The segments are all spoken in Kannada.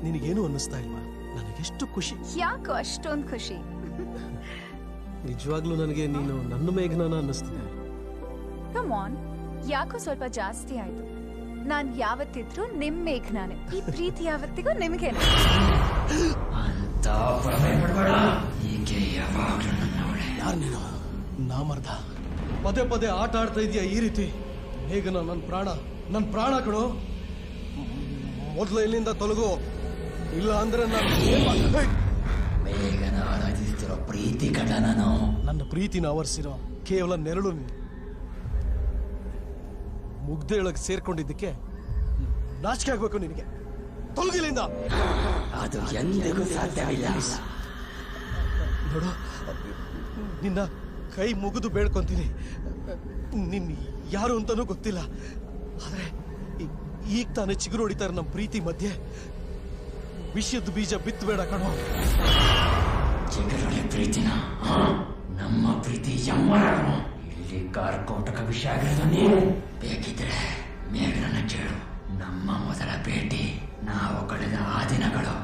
ನಿನಗೇನು ಅನ್ನಿಸ್ತಾ ಇಲ್ವಾ? ನನಗೆಷ್ಟು ಖುಷಿ. ಯಾಕೋ ಅಷ್ಟೊಂದು ಖುಷಿ? ನಿಜವಾಗ್ಲೂ ನನಗೆ ನೀನು ನನ್ನ ಮೇಘನಾನ ಅನ್ನಿಸ್ತಿದೆ. ಕಮ್ ಆನ್, ಯಾಕೋ ಸ್ವಲ್ಪ ಜಾಸ್ತಿ ಆಯ್ತು. ನಾನ್ ಯಾವತ್ತಿದ್ರು ನಿಮ್ ಮೇಘನಾನೆ. ಈ ಪ್ರೀತಿ ಯಾವತ್ತಿಗೂ ನಿಮ್ಗೇನೆ. ಯಾರು ನೀನು? ನಾಮರ್ದ ಪದೇ ಪದೇ ಆಟ ಆಡ್ತಾ ಇದೀಯ ಈ ರೀತಿ. ಮೇಘನ ನನ್ನ ಪ್ರಾಣ ಕಣೋ. ಮೊದಲು ಇಲ್ಲಿಂದ ತೊಲಗು, ಇಲ್ಲ ಅಂದ್ರೆ ಪ್ರೀತಿ ಕಡ ನಾನು. ನನ್ನ ಪ್ರೀತಿನ ಆವರಿಸಿರೋ ಕೇವಲ ನೆರಳು ನೀನು. ಮುಗ್ದೆಯೊಳಗೆ ಸೇರ್ಕೊಂಡಿದ್ದಕ್ಕೆ ನಾಚಿಕೆ ಆಗ್ಬೇಕು ನಿನಗೆ. ತೊಲಗಿಲಿಂದ. ಅದು ಎಂದಿಗೂ ಸಾಧ್ಯವಿಲ್ಲ. ನೋಡು, ನಿನ್ನ ಕೈ ಮುಗಿದು ಬೇಡ್ಕೊಂತೀನಿ. ನಿನ್ ಯಾರು ಅಂತಾನೂ ಗೊತ್ತಿಲ್ಲ, ಆದ್ರೆ ಈಗ ತಾನೇ ಚಿಗುರು ಹೊಡಿತಾರೆ ನಮ್ಮ ಪ್ರೀತಿ ಮಧ್ಯೆ. ವಿಷಯದ ಬೀಜ ಬಿತ್ತಬೇಡ ಕಣೋ. ಚಿಗುರೊಡೆ ಪ್ರೀತಿನ ನಮ್ಮ ಪ್ರೀತಿ ಇಲ್ಲಿ ಕಾರ್ಕೋಟಕ ವಿಷ ಆಗಿರೋದು ನೀನು. ಬೇಕಿದ್ರೆ ಮೇಘನ ಕೇಳು. ನಮ್ಮ ಮೊದಲ ಭೇಟಿ, ನಾವು ಕಳೆದ ಆ ದಿನಗಳು,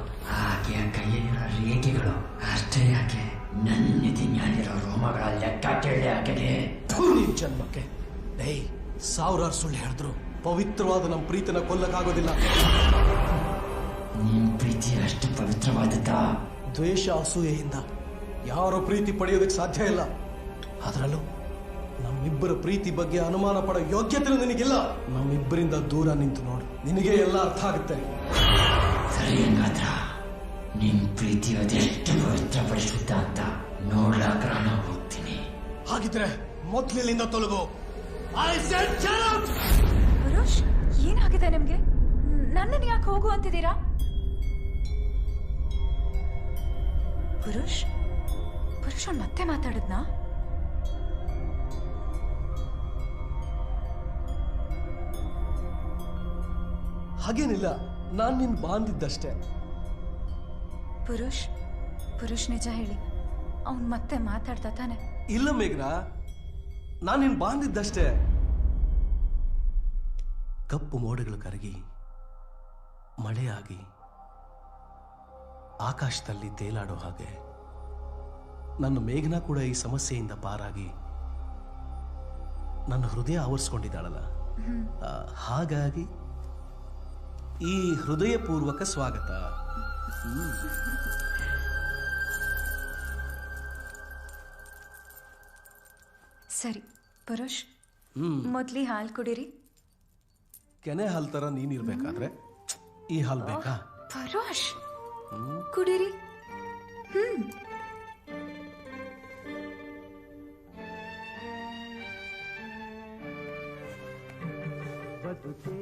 ಆಕೆಯ ಕೈಯಲ್ಲಿರೋ ರೇಖೆಗಳು ಅಷ್ಟೇ. ಯಾಕೆ ನನ್ನಿಧಿ ಮ್ಯಾಲಿರೋ ರೋಮಗಳ ಲೆಕ್ಕ ಕೇಳಿ ಆಕೆಗೆ. ನಿನ್ ಜನ್ಮಕ್ಕೆ ಡೈ ಸಾವಿರಾರು ಸುಳ್ಳು ಹೇಳಿದ್ರು ಪವಿತ್ರವಾದ ನಮ್ಮ ಪ್ರೀತಿನ ಕೊಲ್ಲಕ್ಕಾಗೋದಿಲ್ಲ. ನಿಮ್ ಪ್ರೀತಿ ಅಷ್ಟು ಪವಿತ್ರವಾದದ್ದ? ದ್ವೇಷ ಅಸೂಯೆಯಿಂದ ಯಾರೋ ಪ್ರೀತಿ ಪಡೆಯೋದಕ್ಕೆ ಸಾಧ್ಯ ಇಲ್ಲ. ಅದರಲ್ಲೂ ನಮ್ಮಿಬ್ಬರ ಪ್ರೀತಿ ಬಗ್ಗೆ ಅನುಮಾನ ಪಡೋ ಯೋಗ್ಯತೆ ನಿನಗಿಲ್ಲ. ನಮ್ಮಿಬ್ಬರಿಂದ ದೂರ ನಿಂತು ನೋಡು, ನಿನಗೆ ಎಲ್ಲ ಅರ್ಥ ಆಗುತ್ತೆ. ಸರಿ, ಹಂಗಾದ್ರ ನಿಮ್ ಪ್ರೀತಿ ಅದೆಷ್ಟು ಪವಿತ್ರ ಪರಿಶುದ್ಧ ಅಂತ ನೋಡ್ಲಾಕ ನಾನು ಹೋಗ್ತೀನಿ. ಹಾಗಿದ್ರೆ ಮೊದ್ಲಿಲ್ಲಿಂದ ತೊಲಗು. ಪುರುಷ್, ಏನಾಗಿದೆ ನಿಮ್ಗೆ? ನನ್ನನ್ನು ಯಾಕೆ ಹೋಗು ಅಂತಿದ್ದೀರಾ? ಪುರುಷ್ ಅವ್ನು ಮತ್ತೆ ಮಾತಾಡಿದ್ನಾ? ಹಾಗೇನಿಲ್ಲ, ನಾನ್ ನಿನ್ ಬಾಂದಿದ್ದಷ್ಟೇ. ಪುರುಷ್ ನಿಜ ಹೇಳಿ, ಅವನ್ ಮತ್ತೆ ಮಾತಾಡ್ತಾ ತಾನೆ? ಇಲ್ಲ ಮೇಘ್ನಾ, ನಾನ್ ನಿನ್ ಬಾಂದಿದ್ದಷ್ಟೇ. ಕಪ್ಪು ಮೋಡಗಳು ಕರಗಿ ಮಳೆಯಾಗಿ ಆಕಾಶದಲ್ಲಿ ತೇಲಾಡೋ ಹಾಗೆ ನನ್ನ ಮೇಘನಾ ಕೂಡ ಈ ಸಮಸ್ಯೆಯಿಂದ ಪಾರಾಗಿ ನನ್ನ ಹೃದಯ ಆವರಿಸ್ಕೊಂಡಿದ್ದಾಳಲ್ಲ. ಹಾಗಾಗಿ ಈ ಹೃದಯಪೂರ್ವಕ ಸ್ವಾಗತ. ಸರಿ ಪುರುಷ್, ಮೊದ್ಲಿ ಹಾಲು ಕುಡೀರಿ. ಕೆನೆ ಹಾಲ್ ತರ ನೀನಿರ್ಬೇಕಾದ್ರೆ ಈ ಹಾಲ್ ಬೇಕಾ? ಪುರುಷ್ ಕುಡೀರಿ. ಬದುಕೆ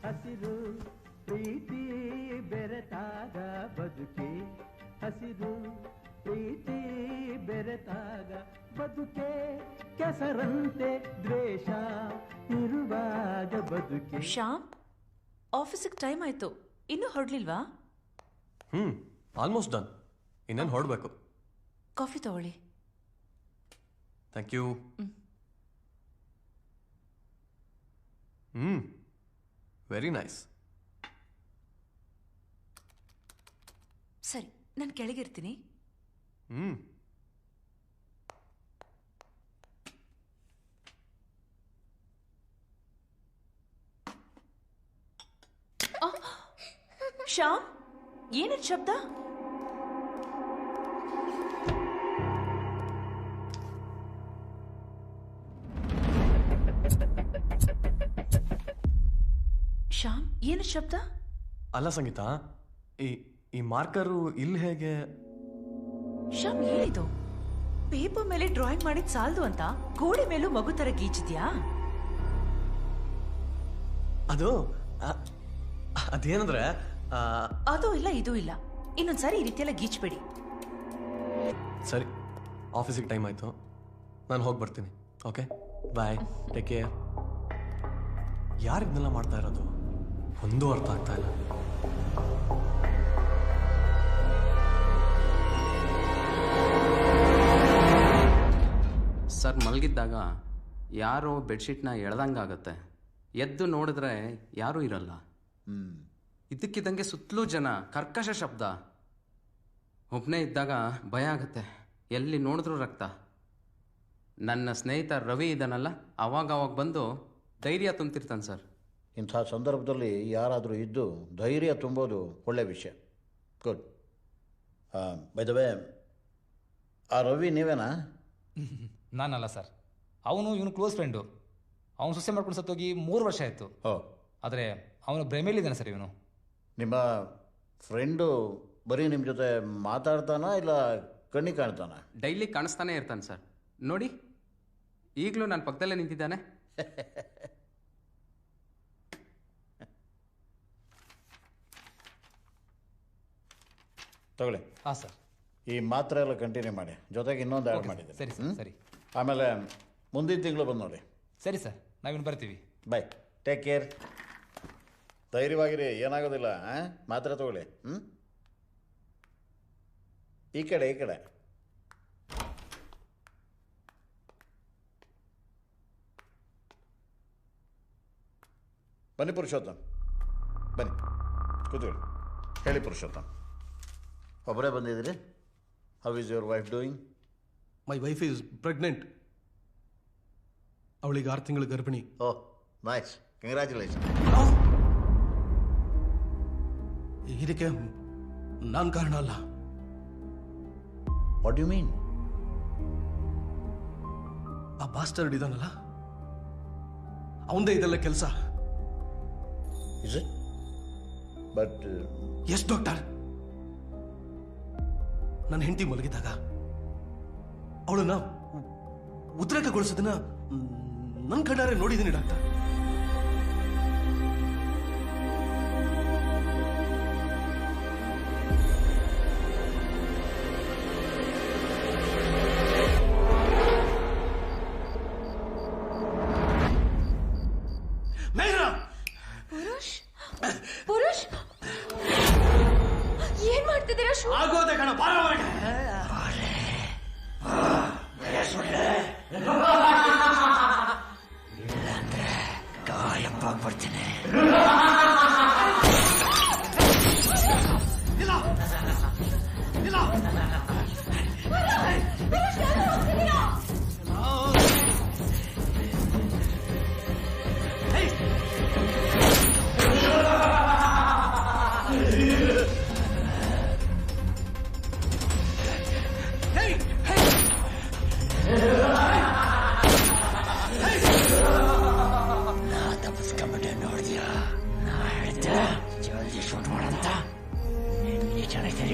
ಹಸಿರು ಪ್ರೀತಿ ಬೆರೆತಾಗ, ಬದುಕೆ ಹಸಿರು ಪ್ರೀತಿ ಬೆರೆತಾಗ, ಬದುಕೆ ಕೆಸರಂತೆ ದ್ವೇಷ ಇರುವಾಗ ಬದುಕೆ. ಶ್ಯಾಮ್, ಆಫೀಸಿಗೆ ಟೈಮ್ ಆಯ್ತು, ಇನ್ನೂ ಹೊರಡ್ಲಿಲ್ವಾ? Almost done. ಇನ್ನೇನು ಹೊರಡ್ಬೇಕು. ಕಾಫಿ ತಗೊಳ್ಳಿ. Thank you. Very nice. ಸರಿ, ನಾನು ಕೆಳಗಿರ್ತೀನಿ. ಶ್ಯಾಮ್, ಏನಿದ್ ಶಬ್ದ? ಶ್ಯಾಮ್, ಏನು ಶಬ್ದ? ಅಲ್ಲ ಸಂಗೀತ, ಈ ಮಾರ್ಕರು ಇಲ್ಲಿ ಹೇಗೆ? ಶ್ಯಾಮ್, ಏನಿದು? ಪೇಪರ್ ಮೇಲೆ ಡ್ರಾಯಿಂಗ್ ಮಾಡಿದ್ ಸಾಲದು ಅಂತ ಗೋಡೆ ಮೇಲೂ ಮಗು ತರ ಗೀಚಿದ್ಯಾ? ಅದೇನಂದ್ರೆ ಅದು ಇಲ್ಲ, ಇದು ಇಲ್ಲ. ಇನ್ನೊಂದ್ಸಾರಿ ಈ ರೀತಿಯೆಲ್ಲ ಗೀಚ್ಬೇಡಿ. ಸರಿ, ಆಫೀಸಿಗೆ ಟೈಮ್ ಆಯ್ತು, ನಾನು ಹೋಗಿ ಬರ್ತೀನಿ. ಓಕೆ, ಬಾಯ್, ಟೇಕ್ ಕೇರ್. ಯಾರಿದ್ನೆಲ್ಲ ಮಾಡ್ತಾ ಇರೋದು? ಒಂದೂ ಅರ್ಥ ಆಗ್ತಾ ಇಲ್ಲ. ಸರ್, ಮಲಗಿದ್ದಾಗ ಯಾರೋ ಬೆಡ್ಶೀಟ್ನ ಎಳ್ದಂಗಾಗತ್ತೆ. ಎದ್ದು ನೋಡಿದ್ರೆ ಯಾರೂ ಇರಲ್ಲ. ಇದ್ದಕ್ಕಿದ್ದಂಗೆ ಸುತ್ತಲೂ ಜನ, ಕರ್ಕಶ ಶಬ್ದ. ಒಬ್ಬನೇ ಇದ್ದಾಗ ಭಯ ಆಗುತ್ತೆ, ಎಲ್ಲಿ ನೋಡಿದ್ರೂ ರಕ್ತ. ನನ್ನ ಸ್ನೇಹಿತ ರವಿ ಇದ್ದಾನಲ್ಲ, ಅವಾಗ ಬಂದು ಧೈರ್ಯ ತುಂಬ್ತಿರ್ತಾನೆ ಸರ್. ಇಂಥ ಸಂದರ್ಭದಲ್ಲಿ ಯಾರಾದರೂ ಇದ್ದು ಧೈರ್ಯ ತುಂಬೋದು ಒಳ್ಳೆಯ ವಿಷಯ. ಗುಡ್. ಬೈ ದ ವೇ, ಆ ರವಿ ನೀವೇನಾ? ನಾನಲ್ಲ ಸರ್, ಅವನು ಇವನು ಕ್ಲೋಸ್ ಫ್ರೆಂಡು. ಅವನು ಸೊಸೆ ಮಾಡ್ಕೊಂಡು ಸತ್ತೋಗಿ 3 ವರ್ಷ ಆಯಿತು. ಆದರೆ ಅವನು ಭ್ರಮೆಯಲ್ಲಿದ್ದಾನೆ ಸರ್ ಇವನು. ನಿಮ್ಮ ಫ್ರೆಂಡು ಬರೀ ನಿಮ್ಮ ಜೊತೆ ಮಾತಾಡ್ತಾನಾ ಇಲ್ಲ ಕಣ್ಣಿ ಕಾಣ್ತಾನ? ಡೈಲಿ ಕಾಣಿಸ್ತಾನೆ ಇರ್ತಾನೆ ಸರ್. ನೋಡಿ, ಈಗಲೂ ನನ್ನ ಪಕ್ಕದಲ್ಲೇ ನಿಂತಿದ್ದಾನೆ. ತಗೊಳ್ಳಿ. ಹಾಂ ಸರ್. ಈ ಮಾತ್ರೆ ಎಲ್ಲ ಕಂಟಿನ್ಯೂ ಮಾಡಿ, ಜೊತೆಗೆ ಇನ್ನೊಂದು ಆ್ಯಡ್ ಮಾಡಿದ್ದೀನಿ. ಸರಿ ಸರ್, ಸರಿ. ಆಮೇಲೆ ಮುಂದಿನ ತಿಂಗಳು ಬಂದು ನೋಡಿ. ಸರಿ ಸರ್, ನಾವಿನ್ನು ಬರ್ತೀವಿ. ಬಾಯ್, ಟೇಕ್ ಕೇರ್. ಧೈರ್ಯವಾಗಿರಿ, ಏನಾಗೋದಿಲ್ಲ. ಮಾತ್ರೆ ತಗೊಳ್ಳಿ. ಈ ಕಡೆ ಬನ್ನಿ ಪುರುಷೋತ್ತಮ್, ಬನ್ನಿ ಕೂತ್ಕೊಳ್ಳಿ. ಹೇಳಿ ಪುರುಷೋತ್ತಮ್, ಒಬ್ಬರೇ ಬಂದಿದ್ದೀರಿ? How is your wife doing? My wife is pregnant. ಅವಳಿಗೆ 6 ತಿಂಗಳು ಗರ್ಭಿಣಿ. Oh, nice, congratulation. ಇದಕ್ಕೆ ನಾನು ಕಾರಣ ಅಲ್ಲ. What you mean? ಆ ಬಾಸ್ಟರ್ಡ್ ಇದಾನಲ್ಲ, ಅವಂದೇ ಇದೆಲ್ಲ ಕೆಲಸ. Is it? But yes doctor, ನನ್ನ ಹೆಂಡತಿ ಮಲಗಿದಾಗ ಅವಳನ್ನ ಉದ್ರೇಕಗೊಳಿಸೋದನ್ನ ನನ್ನ ಕಣ್ಣಾರೆ ನೋಡಿದ್ದೀನಿ ಡಾಕ್ಟರ್. ಪುರುಷ್, ಏನ್ ಮಾಡ್ತಿದ್ದೀರಾ? ಆಗೋದೆ ಕಣ, ಬಾರ ಹೊರಗೆ. ಇಲ್ಲಾಂದ್ರೆ ಗಾಯಪ್ಪಾಗ್ಬಿಡ್ತೀನಿ. ನಾ ತಪ್ಪಿಸ್ಕೊಂಬಿಟ್ಟೆ, ನೋಡಿದ್ಯಾ? ನಾ ಹೇಳ್ದೆ ಜಲ್ದಿ ಶೂಟ್ ಮಾಡಂತ. ನಿನ್ನೆ ಚೆನ್ನಾಗಿ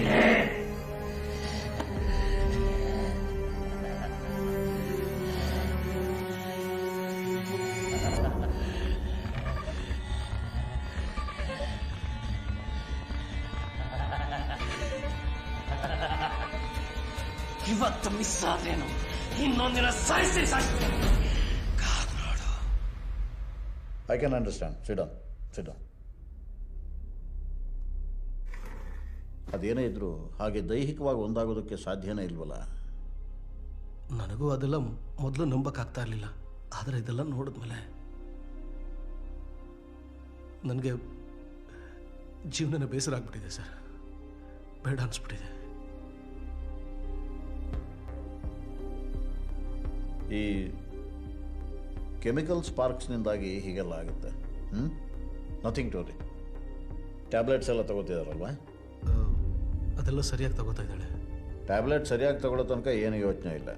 ಇವತ್ತು ಮಿಸ್ ಆದ್ರೇನು, ಇನ್ನೊಂದಿನ ಸಾಯಿಸಿ ನೋಡು. I can understand. Sit down. ಅದೇನೇ ಇದ್ರು ಹಾಗೆ ದೈಹಿಕವಾಗಿ ಒಂದಾಗೋದಕ್ಕೆ ಸಾಧ್ಯನೇ ಇಲ್ವಲ್ಲ? ನನಗೂ ಅದೆಲ್ಲ ಮೊದಲು ನಂಬಕ್ಕಾಗ್ತಾ ಇರಲಿಲ್ಲ. ಆದರೆ ಇದೆಲ್ಲ ನೋಡಿದ್ಮೇಲೆ ನನಗೆ ಜೀವನನ ಬೇಸರ ಆಗ್ಬಿಟ್ಟಿದೆ ಸರ್. ಬೇಡ ಅನ್ಸ್ಬಿಟ್ಟಿದೆ. ಈ ಕೆಮಿಕಲ್ ಸ್ಪಾರ್ಕ್ಸ್ನಿಂದಾಗಿ ಹೀಗೆಲ್ಲ ಆಗುತ್ತೆ. Nothing to worry. ಟ್ಯಾಬ್ಲೆಟ್ಸ್ ಎಲ್ಲ ತಗೋತಿದಾರಲ್ವಾ? ಅದೆಲ್ಲ ಸರಿಯಾಗಿ ತಗೋತಾ ಇದ್ದಾಳೆ. ಟ್ಯಾಬ್ಲೆಟ್ ಸರಿಯಾಗಿ ತಗೊಳ್ಳೋ ತನಕ ಏನು ಯೋಚನೆ ಇಲ್ಲ.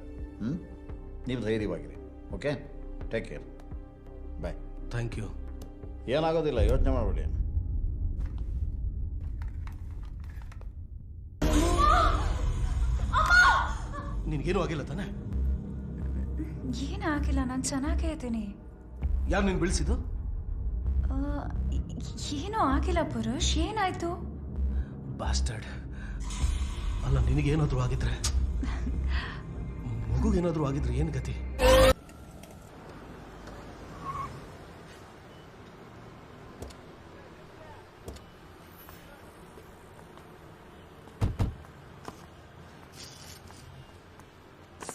ನೀವು ಧೈರ್ಯವಾಗಿರಿ. Okay, take care. Bye. Thank you. ಏನಾಗೋದಿಲ್ಲ, ಯೋಚನೆ ಮಾಡಬೇಡಿ. ನಿನ್ಗೇನು ಆಗಿಲ್ಲ ತಾನೆ? ಏನಾಗಿಲ್ಲ, ನಾನು ಚೆನ್ನಾಗೇ ಇದ್ದೀನಿ. ಯಾರು ನೀನು ಬೀಳಿಸಿದ್ದು? ಏನೂ ಆಗಿಲ್ಲ ಪುರುಷ್. ಏನಾಯ್ತು? ಬಾಸ್ಟರ್ಡ್. ಅಲ್ಲ, ನಿನಗೇನಾದ್ರೂ ಆಗಿದ್ರೆ, ಮಗುಗೇನಾದ್ರೂ ಆಗಿದ್ರೆ ಏನು ಗತಿ?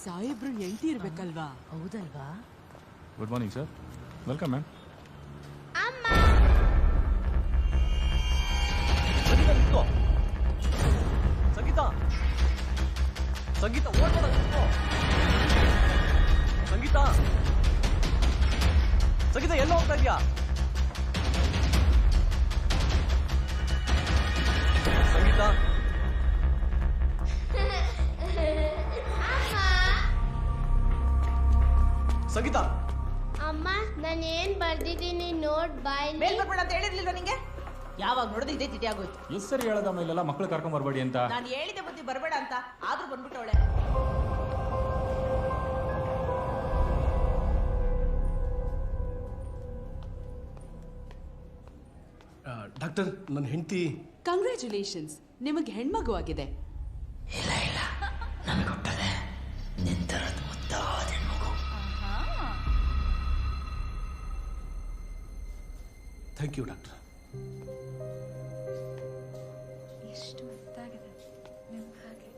ಸಾಹೇಬ್ರು ಹೆಂಡತಿ ಇರ್ಬೇಕಲ್ವಾ? ಹೌದಲ್ವಾ? Good morning sir. Welcome ma'am. Sangeetha ಓಡ್ಬೇಡ ನಿಂತ್ಕೋ. ಸಂಗೀತ ಸಂಗೀತ ಎಲ್ಲ ಹೋಗ್ತಾ ಇದೆಯಾ? ಸಂಗೀತ ಸಂಗೀತ ಅಮ್ಮ ನಾನು ಏನ್ ಬರ್ದಿದ್ದೀನಿ ನೋಟ್ ಬಾಯ್ ಮೇಲ್ ಬರ್ಬೇಡ ಅಂತ ಹೇಳಿರ್ಲಿಲ್ವ ನಿಂಗೆ? ಯಾವಾಗ ನೋಡಿದ್ರೆ ಇದೇ ತಿಟಿ ಆಗೋಯ್ತು. ಎಷ್ಟು ಸರಿ ಹೇಳೋದಮ್ಮ ಇಲ್ಲೆಲ್ಲ ಮಕ್ಳು ಕರ್ಕೊಂಡ್ ಬರ್ಬೇಡಿ ಅಂತ. ನಾನು ಹೇಳಿದೆ ಬುದ್ಧಿ ಬರಬೇಡ ಅಂತ, ಆದ್ರೂ ಬಂದ್ಬಿಟ್ಟವಳೆ. ಡಾಕ್ಟರ್, ನನ್ನ ಹೆಂಡತಿ. ಕಂಗ್ರ್ಯಾಚುಲೇಷನ್ಸ್, ನಿಮಗೆ ಹೆಣ್ಮಗು ಆಗಿದೆ. ಇಲ್ಲ ಇಲ್ಲ, ನಮಗೆ ಹುಟ್ಟದೆ ನಿಂತರದ ಮುದ್ದಾದ ಹೆಣ್ಮಗು. Thank you doctor. ಎಷ್ಟು ಮುದ್ದಾಗಿದೆ ನಿಮ್ಮ ಹಾಗೆ.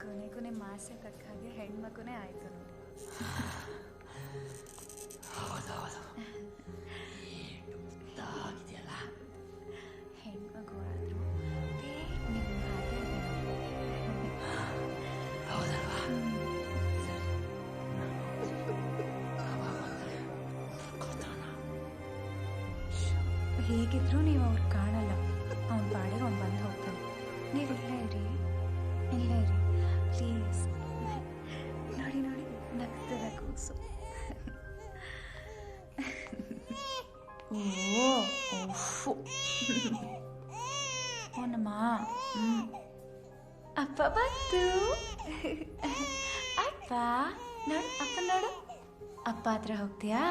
ಕೊನೆಗೂ ನಿಮ್ಮ ಆಸೆ ತಕ್ಕ ಹಾಗೆ ಹೆಣ್ಮಗುನೇ ಆಯ್ತು ನೋಡಿ. ಹೌದೌದು, ಮುದ್ದಾಗಿದೆಯಲ್ಲ. ಹೆಣ್ಮಗು ಆದ್ರೂ ನಿಮ್ಮ ಹಾಗೆ ಹೌದಲ್ವಾ? ಹೇಗಿದ್ರು ನೀವು ಅವ್ರು ಕಾಣಲ್ಲ. ಅವನ ಪಾಡಿಗೆ ಅವ್ನು ಬಂದು ಹೋಗ್ತಾನೆ. ನೀವು ಇಲ್ಲೇ ಇರಿ, ಇಲ್ಲೇ ಇರಿ ಪ್ಲೀಸ್. ನೋಡಿ ನೋಡಿ ನಗ್ತದ ಕೂಸು. ಓನಮ್ಮ. ಅಪ್ಪ ಬಂತು. ಅಪ್ಪ ನೋಡು, ಅಪ್ಪ ನೋಡು. ಅಪ್ಪ ಹತ್ರ ಹೋಗ್ತೀಯಾ?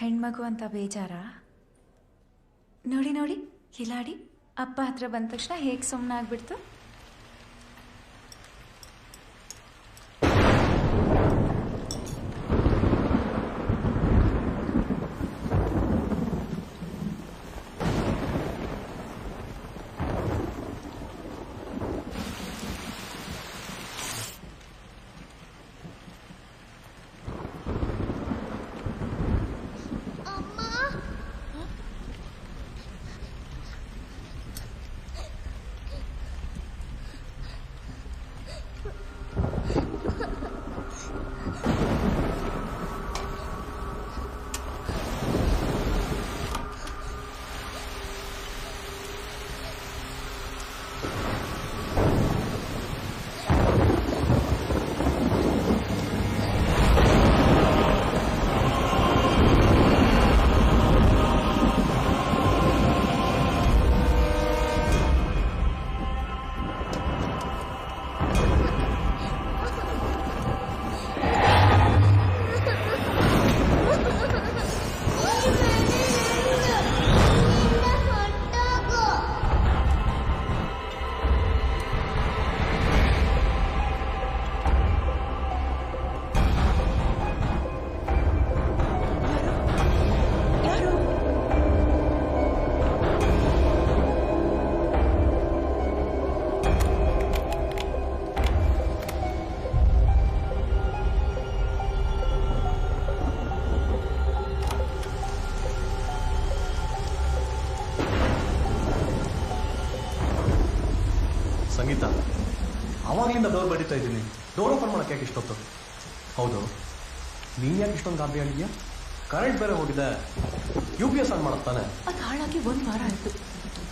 ಹೆಣ್ಮಗು ಅಂತ ಬೇಜಾರ? ನೋಡಿ ನೋಡಿ ಕಿಲಾಡಿ ಅಪ್ಪ ಹತ್ರ ಬಂದ ತಕ್ಷಣ ಹೇಗೆ ಸುಮ್ಮನೆ ಆಗ್ಬಿಡ್ತು. ಸಂಗೀತ, ಆವಾಗಲಿಂದ ಡೋರ್ ಬಡಿತಾ ಇದ್ದೀನಿ. ಡೋರ್ ಓಪನ್ ಮಾಡಕ್ಕೆ ಯಾಕೆ ಇಷ್ಟೊತ್ತು? ಹೌದು, ನೀನ್ ಯಾಕೆ ಇಷ್ಟೊಂದು ಗಾಬರಿ ಆಗಿದ್ಯಾ? ಕರೆಂಟ್ ಬೇರೆ ಹೋಗಿದೆ. UPS ಆನ್ ಮಾಡುತ್ತಾನೆ. ಅದು ಹಾಳಾಗಿ 1 ವಾರ ಆಯ್ತು.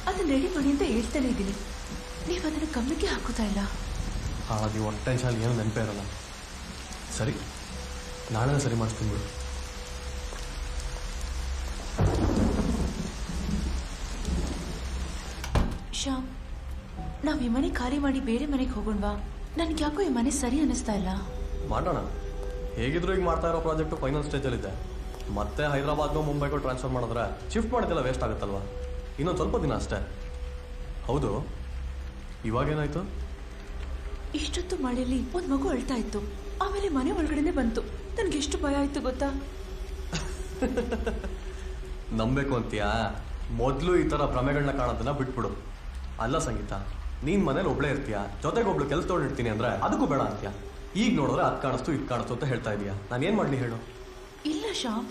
ಅದನ್ನ ರೆಡಿ ಮಾಡಿ ಅಂತ ಹೇಳ್ತಾನೆ ಇದ್ದೀನಿ. ನೀವು ಅದನ್ನು ಗಮನಕ್ಕೆ ಹಾಕೋತಾ ಇಲ್ಲ. ಹಾಳಾಗಿ ಒಂದು ಟೆನ್ಷನ್ ಏನು ನೆನಪೇ ಇರಲ್ಲ. ಸರಿ, ನಾಳೆ ಸರಿ ಮಾಡಿಸ್ತೀನಿ ಬಿಡು. ಶ್ಯಾಮ್, ನಾವ್ ಈ ಮನೆ ಖಾಲಿ ಮಾಡಿ ಬೇರೆ ಮನೆಗೆ ಹೋಗೋಣವಾ? ನನ್ಗೆ ಯಾಕೋ ಈ ಮನೆ ಸರಿ ಅನ್ನಿಸ್ತಾ ಇಲ್ಲ. ಮಾಡೋಣ. ಹೇಗಿದ್ರು ಈಗ ಮಾಡ್ತಾ ಇರೋ ಪ್ರಾಜೆಕ್ಟ್ ಫೈನಲ್ ಸ್ಟೇಜಲ್ಲಿದೆ. ಮತ್ತೆ ಹೈದರಾಬಾದ್ನೋ ಮುಂಬೈಗೋ ಟ್ರಾನ್ಸ್ಫರ್ ಮಾಡಿದ್ರೆ ಶಿಫ್ಟ್ ಮಾಡೋದೆಲ್ಲ ವೇಸ್ಟ್ ಆಗುತ್ತಲ್ವಾ? ಇನ್ನೊಂದು ಸ್ವಲ್ಪ ದಿನ ಅಷ್ಟೇ. ಹೌದು, ಇವಾಗೇನಾಯ್ತು? ಇಷ್ಟೊತ್ತು ಮಳೆಯಲ್ಲಿ ಒಂದು ಮಗು ಅಳ್ತಾ ಇತ್ತು. ಆಮೇಲೆ ಮನೆ ಒಳಗಡೆನೆ ಬಂತು. ನನ್ಗೆ ಎಷ್ಟು ಭಯ ಆಯ್ತು ಗೊತ್ತಾ? ನಂಬೇಕು ಅಂತೀಯಾ? ಮೊದಲು ಈ ಥರ ಭ್ರಮೆಗಳನ್ನ ಕಾಣೋದನ್ನ ಬಿಟ್ಬಿಡು. ಅಲ್ಲ ಸಂಗೀತ, ನೀನ್ ಮನೇಲಿ ಒಬ್ಳೇ ಇರ್ತೀಯ, ಜೊತೆಗೆ ಒಬ್ಳು ಕೆಲಸ ತೊಗೊಂಡಿರ್ತೀನಿ ಅಂದ್ರೆ ಅದಕ್ಕೂ ಬೇಡ ಅಂತೀಯ. ಈಗ ನೋಡಿದ್ರೆ ಅದ್ ಕಾಣಿಸ್ತು ಇದು ಕಾಣಿಸ್ತು ಅಂತ ಹೇಳ್ತಾ ಇದೀಯ. ನಾನು ಏನ್ ಮಾಡ್ಲಿ ಹೇಳು? ಇಲ್ಲ ಶ್ಯಾಮ್,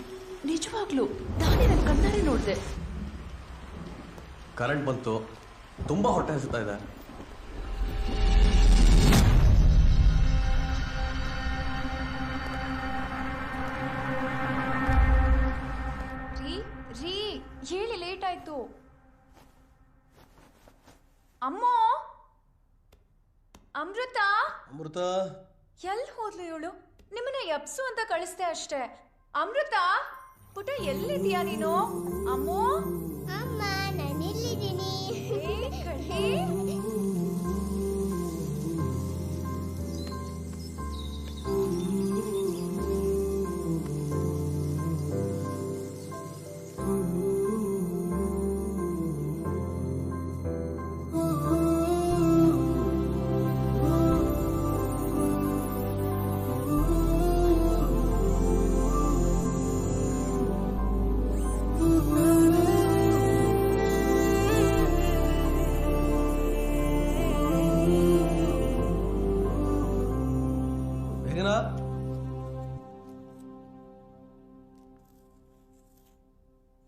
ನಿಜವಾಗ್ಲು ನಾನೇ ನನ್ನ ಕಣ್ಣಾರೆ ನೋಡ್ದೆ. ಕರೆಂಟ್ ಬಂತು, ತುಂಬಾ ಹೊಟ್ಟೆ ಹಸಿತಾ ಇದೆ. ರೀ ಹೇಳಿ, ಲೇಟ್ ಆಯ್ತು. ಅಮ್ಮ, ಅಮೃತ ಅಮೃತ ಎಲ್ಲಿ ಹೋದ್ಲು ಇವಳು? ನಿಮ್ಮನ್ನ ಎಪ್ಸು ಅಂತ ಕಳಿಸ್ದೆ ಅಷ್ಟೇ. ಅಮೃತ ಪುಟ ಎಲ್ಲಿದ್ಯಾ ನೀನು? ಅಮ್ಮೋ ಅಮ್ಮ, ನಾನಿಲ್ಲಿದ್ದೀನಿ.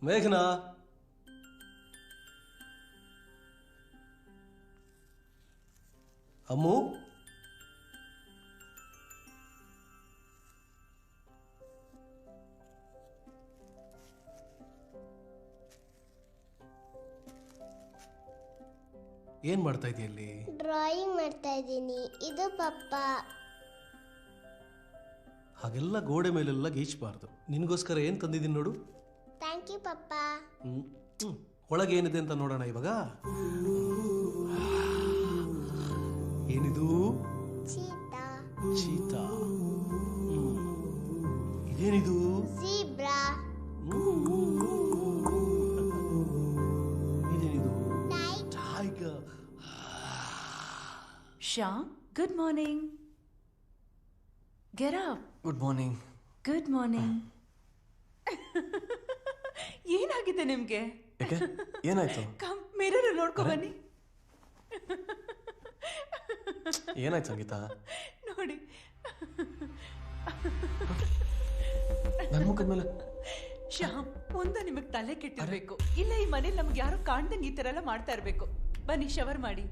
ಮೇಘನಾ, ಅಮ್ಮು, ಏನ್ ಮಾಡ್ತಾ ಇದೆಯಲ್ಲಿ? ಡ್ರಾಯಿಂಗ್ ಮಾಡ್ತಾ ಇದ್ದೀನಿ. ಇದು ಪಪ್ಪ. ಹಾಗೆಲ್ಲ ಗೋಡೆ ಮೇಲೆಲ್ಲ ಗೀಚಬಾರ್ದು. ನಿನಗೋಸ್ಕರ ಏನ್ ತಂದಿದ್ದೀನಿ ನೋಡು. ಥ್ಯಾಂಕ್ ಯು ಪಪ್ಪ. ಒಳಗೆ ಏನಿದೆ ಅಂತ ನೋಡೋಣ ಇವಾಗ. ಏನಿದು? ಚೀತಾ. ಚೀತಾ. ಇದೇನಿದು? ಝೀಬ್ರಾ. ಇದೇನಿದು? Tiger. Shyam, good morning. Get up. Good morning. Good morning. ಏನಾಗಿದೆ ನಿಮ್ಗೆ? ಏನಾಯ್ತು? ಕಮ್ ಮಿರರ್ ನೋಡ್ಕೊ ಬನ್ನಿ. ಏನಾಯ್ತು ಸಂಗೀತ? ನೋಡಿ, ನನ್ನ ಮುಖದ ಮೇಲೆ. ಶ್ಯಾಮ್, ಒಂದು ನಿಮಗ್ ತಲೆ ಕೆಟ್ಟಿರ್ಬೇಕು, ಇಲ್ಲ ಈ ಮನೇಲಿ ನಮ್ಗೆ ಯಾರು ಕಾಣ್ದಂಗೆ ಈ ತರ ಎಲ್ಲ ಮಾಡ್ತಾ ಇರ್ಬೇಕು. ಬನ್ನಿ ಶವರ್ ಮಾಡಿ.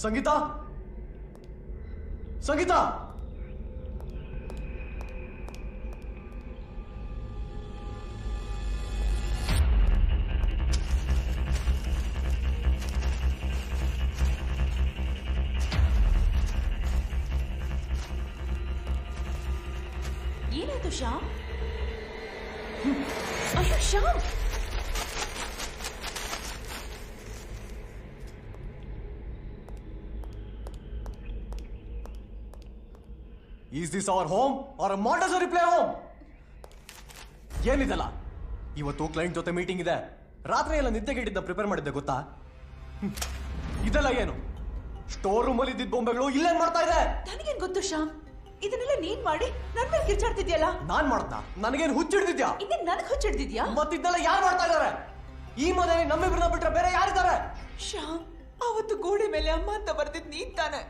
ಸಂಗೀತ, ಸಂಗೀತ, ಏನಾಯ್ತು ಶ್ಯಾಮ್? ಅಯ್ಯೋ Shyam, is this our home or montessori play home? ಏನಿದೆಲ್ಲ? ಇವತ್ತು ಕ್ಲೈಂಟ್ ಜೊತೆ ಮೀಟಿಂಗ್ ಇದೆ. ರಾತ್ರಿ ಎಲ್ಲ ನಿದ್ದೆಗೆಟ್ಟಿದ್ದ ಪ್ರಿಪೇರ್ ಮಾಡಿದ್ದೆ ಗೊತ್ತಾ? ಇದೆಲ್ಲ ಏನು? ಸ್ಟೋರ್ ರೂಮ್ ಅಲ್ಲಿ ಇದ್ದಿದ್ದ ಬೊಂಬೆಗಳು ಇಲ್ಲೇನ್ ಮಾಡ್ತಾ ಇದೆ? ನನಗೇನ್ ಗೊತ್ತು ಶ್ಯಾಮ್, ಇದನ್ನೆಲ್ಲ ನೀನ್ ಮಾಡಿ ನನ್ ಮೇಲೆ ಕಿರ್ಚಾಡ್ತಿದ್ಯಲ್ಲ. ನಾನ್ ಮಾಡ್ತಾ? ನನಗೇನು ಹುಚ್ಚಿಡ್ದಿದ್ಯಾ? ಇನ್ನೇನ್ ನನಗ್ ಹುಚ್ಚಿಡ್ದಿದ್ಯಾ? ಮತ್ತಿದ್ದೆಲ್ಲ ಯಾರು ಮಾಡ್ತಾ ಇದಾರೆ? ಈ ಮನೆಯಲ್ಲಿ ನಮ್ಮಿಬ್ರನ್ನ ಬಿಟ್ರೆ ಬೇರೆ ಯಾರಿದ್ದಾರೆ? ಶ್ಯಾಮ್, ಅವತ್ತು ಗೋಡೆ ಮೇಲೆ ಅಮ್ಮ ಅಂತ ಬರ್ದಿದ್ ನೀನ್ ತಾನೆ.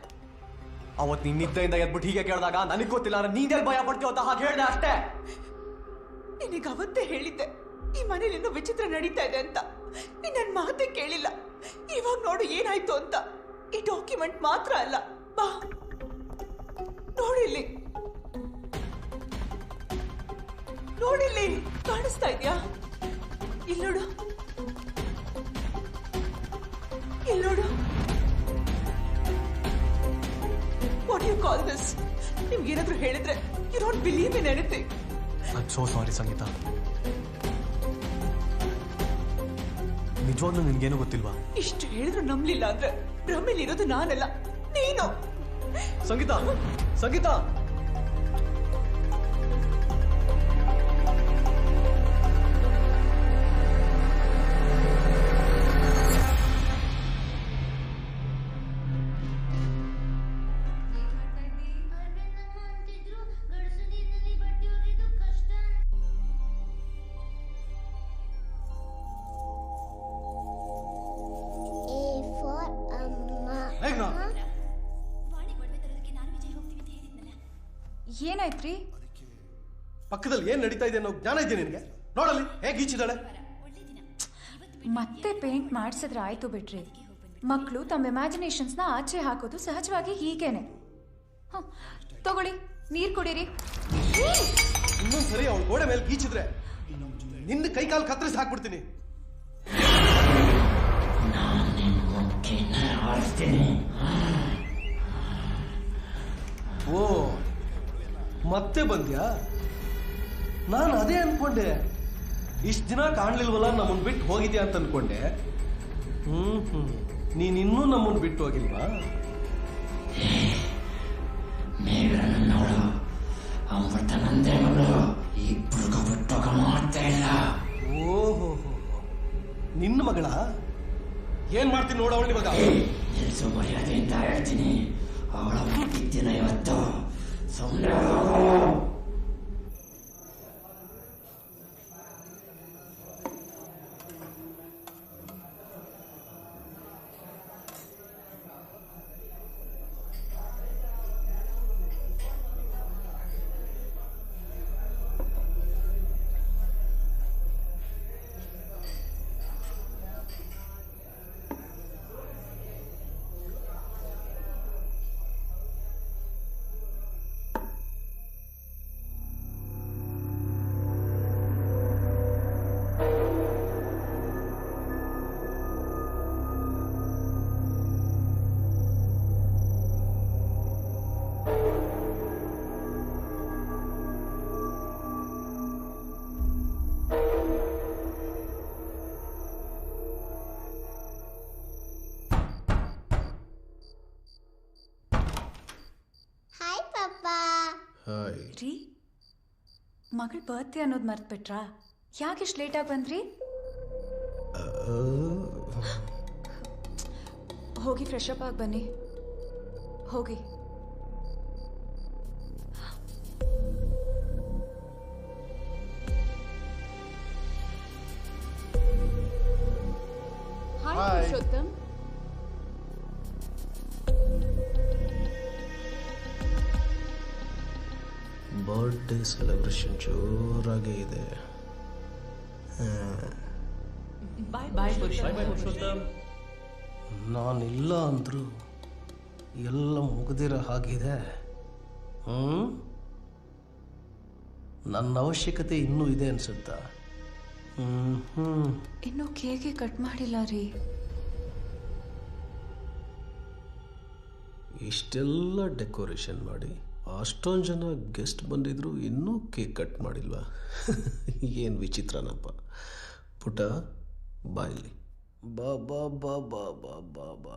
ಅವತ್ತು ನೀನ್ ನಿದ್ದೆಯಿಂದ ಎದ್ಬಿಟ್ಟು ಹೀಗೆ ಕೇಳಿದಾಗ ನನಗೆ ಗೊತ್ತಿಲ್ಲ ನೀನೇಲ್ ಭಯ ಪಡ್ತೀವ ಅಂತ ಹಾಗೆ ಹೇಳ್ದೆ ಅಷ್ಟೇ. ನಿನಗೆ ಅವತ್ತೇ ಹೇಳಿದ್ದೆ ಈ ಮನೇಲಿ ಇನ್ನೂ ವಿಚಿತ್ರ ನಡೀತಾ ಇದೆ ಅಂತ. ನೀನ್ ನನ್ನ ಮಾತೇ ಕೇಳಿಲ್ಲ. ಇವಾಗ ನೋಡು ಏನಾಯ್ತು ಅಂತ. ಈ ಡಾಕ್ಯುಮೆಂಟ್ ಮಾತ್ರ ಅಲ್ಲ, ಬಾ ನೋಡಿಲ್ಲಿ, ನೋಡಿಲ್ಲಿ ಕಾಣಿಸ್ತಾ ಇದ್ಯಾ? ಇಲ್ಲೋಡು, ಇಲ್ಲೋಡು. What you call this? ನಿಮ್ಗೆ ಏನಾದ್ರೂ ಹೇಳಿದ್ರೆ you don't believe in anything. I am so sorry Sangeetha. ನಿಜವಾಗ್ಲೂ ನಿನ್ಗೇನು ಗೊತ್ತಿಲ್ವಾ? ಇಷ್ಟು ಹೇಳಿದ್ರು ನಂಬ್ಲಿಲ್ಲ ಅಂದ್ರೆ ಭ್ರಮೆಲಿ ಇರೋದು ನಾನಲ್ಲ, ನೀನು. ಸಂಗೀತ, ಸಂಗೀತ. ಏನಾಯ್ತ್ರಿ? ಪಕ್ಕದಲ್ಲಿ ಏನ್ ನಡೀತಾ ಇದೆ ಅನ್ನೋ ಜ್ಞಾನ ಇದೆ ನಿನಗೆ? ನೋಡಲ್ಲಿ ಹೇಗೆ ಈಚಿದಾಳೆ. ಮತ್ತೆ ಪೇಂಟ್ ಮಾಡಿಸಿದ್ರೆ ಆಯ್ತು ಬಿಡ್ರಿ. ಮಕ್ಕಳು ತಮ್ಮ ಇಮ್ಯಾಜಿನೇಷನ್ಸ್ನ ಆಚೆ ಹಾಕೋದು ಸಹಜವಾಗಿ ಹೀಗೇನೆ. ತಗೊಳ್ಳಿ, ನೀರ್ ಕುಡೀರಿ. ಇನ್ನೊಂದ್ಸರಿ ಅವಳು ಗೋಡೆ ಮೇಲೆ ಗೀಚಿದ್ರೆ ನಿನ್ನ ಕೈ ಕಾಲು ಕತ್ತರಿಸಿ ಹಾಕ್ಬಿಡ್ತೀನಿ. ಓ, ಮತ್ತೆ ಬಂದ್ಯಾ? ನಾನು ಅದೇ ಅನ್ಕೊಂಡೆ. ಇಷ್ಟ ದಿನ ಕಾಣ್ಲಿಲ್ವಲ್ಲ, ನಮ್ಮನ್ ಬಿಟ್ಟು ಹೋಗಿದ್ಯಾ ಅಂತ ಅನ್ಕೊಂಡೆ. ನೀನಿನ್ನೂ ನಮ್ಮನ್ ಬಿಟ್ಟು ಹೋಗಿಲ್ವಾ? ನೋಡು, ಅಮೃತ ನಂದೇ ಮಗಳು, ಇಬ್ರಿಗೂ ಬಿಟ್ಟೋಗ ಮಾಡ್ತಾ ಇಲ್ಲ. ಓಹೋ, ನಿನ್ನ ಮಗಳ? ಏನ್ ಮಾಡ್ತೀನಿ ನೋಡು ಅವಳು ಇವಾಗ. ನಿಲ್ಸು ಮರ್ಯಾದೆ ಅಂತ ಹೇಳ್ತೀನಿ. ಅವಳ ಹುಟ್ಟಿದ್ದಿನ ಇವತ್ತು. ಸುಮ್ಮನೆ ರೀ, ಮಗಳ ಬರ್ತ್ಡೇ ಅನ್ನೋದು ಮರ್ತ್ಬಿಟ್ರಾ? ಯಾಕೆ ಇಷ್ಟು ಲೇಟಾಗಿ ಬಂದ್ರಿ? ಹೋಗಿ ಫ್ರೆಶ್ ಅಪ್ ಆಗಿ ಬನ್ನಿ, ಹೋಗಿ. ಹಾಯ್ ಪುರುಷೋತ್ತಮ್. ಬರ್ತ್ಡೇ ಸೆಲೆಬ್ರೇಷನ್ ಜೋರಾಗೇ ಇದೆ. ಬಾಯ್ ಪುರುಷೋತ್ತಮ್. ನಾನಿಲ್ಲ ಅಂದ್ರು ಎಲ್ಲ ಮುಗ್ದಿರೋ ಹಾಗಿದೆ. ನನ್ನ ಅವಶ್ಯಕತೆ ಇನ್ನೂ ಇದೆ ಅನ್ಸುತ್ತಾ? ಇನ್ನೂ ಕೇಕೆ ಕಟ್ ಮಾಡಿಲ್ಲ ರೀ. ಇಷ್ಟೆಲ್ಲ ಡೆಕೋರೇಷನ್ ಮಾಡಿ ಅಷ್ಟೊಂದು ಜನ ಗೆಸ್ಟ್ ಬಂದಿದ್ರು ಇನ್ನೂ ಕೇಕ್ ಕಟ್ ಮಾಡಿಲ್ವಾ? ಏನು ವಿಚಿತ್ರನಪ್ಪ. ಪುಟ ಬಾಯ್ಲಿ, ಬಾ ಬಾ ಬಾ ಬಾ ಬಾ ಬಾ ಬಾ.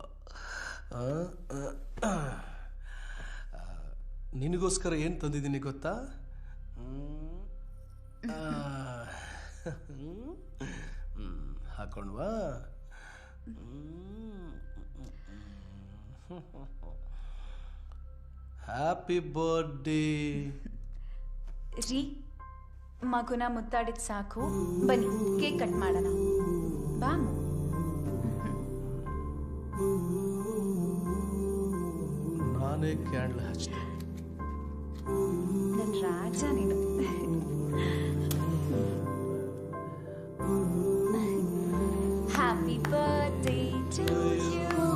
ನಿನಗೋಸ್ಕರ ಏನು ತಂದಿದ್ದೀನಿ ಗೊತ್ತಾ? ಹಾಕೊಂಡ್ವಾ? ಹ್ಯಾಪಿ ಬರ್ತ್ಡೇ ರೀ. ಮಗುನ ಮುದ್ದಾಡಿದ ಸಾಕು, ಬನ್ನಿ ಕೇಕ್ ಕಟ್ ಮಾಡೋಣ. ಬಾ. ನಾನೇ ಕ್ಯಾಂಡ್ಲ್ ಹಚ್ಚಿದೆ. ನನ್ನ ರಾಜ ನೀನು. Happy birthday to you,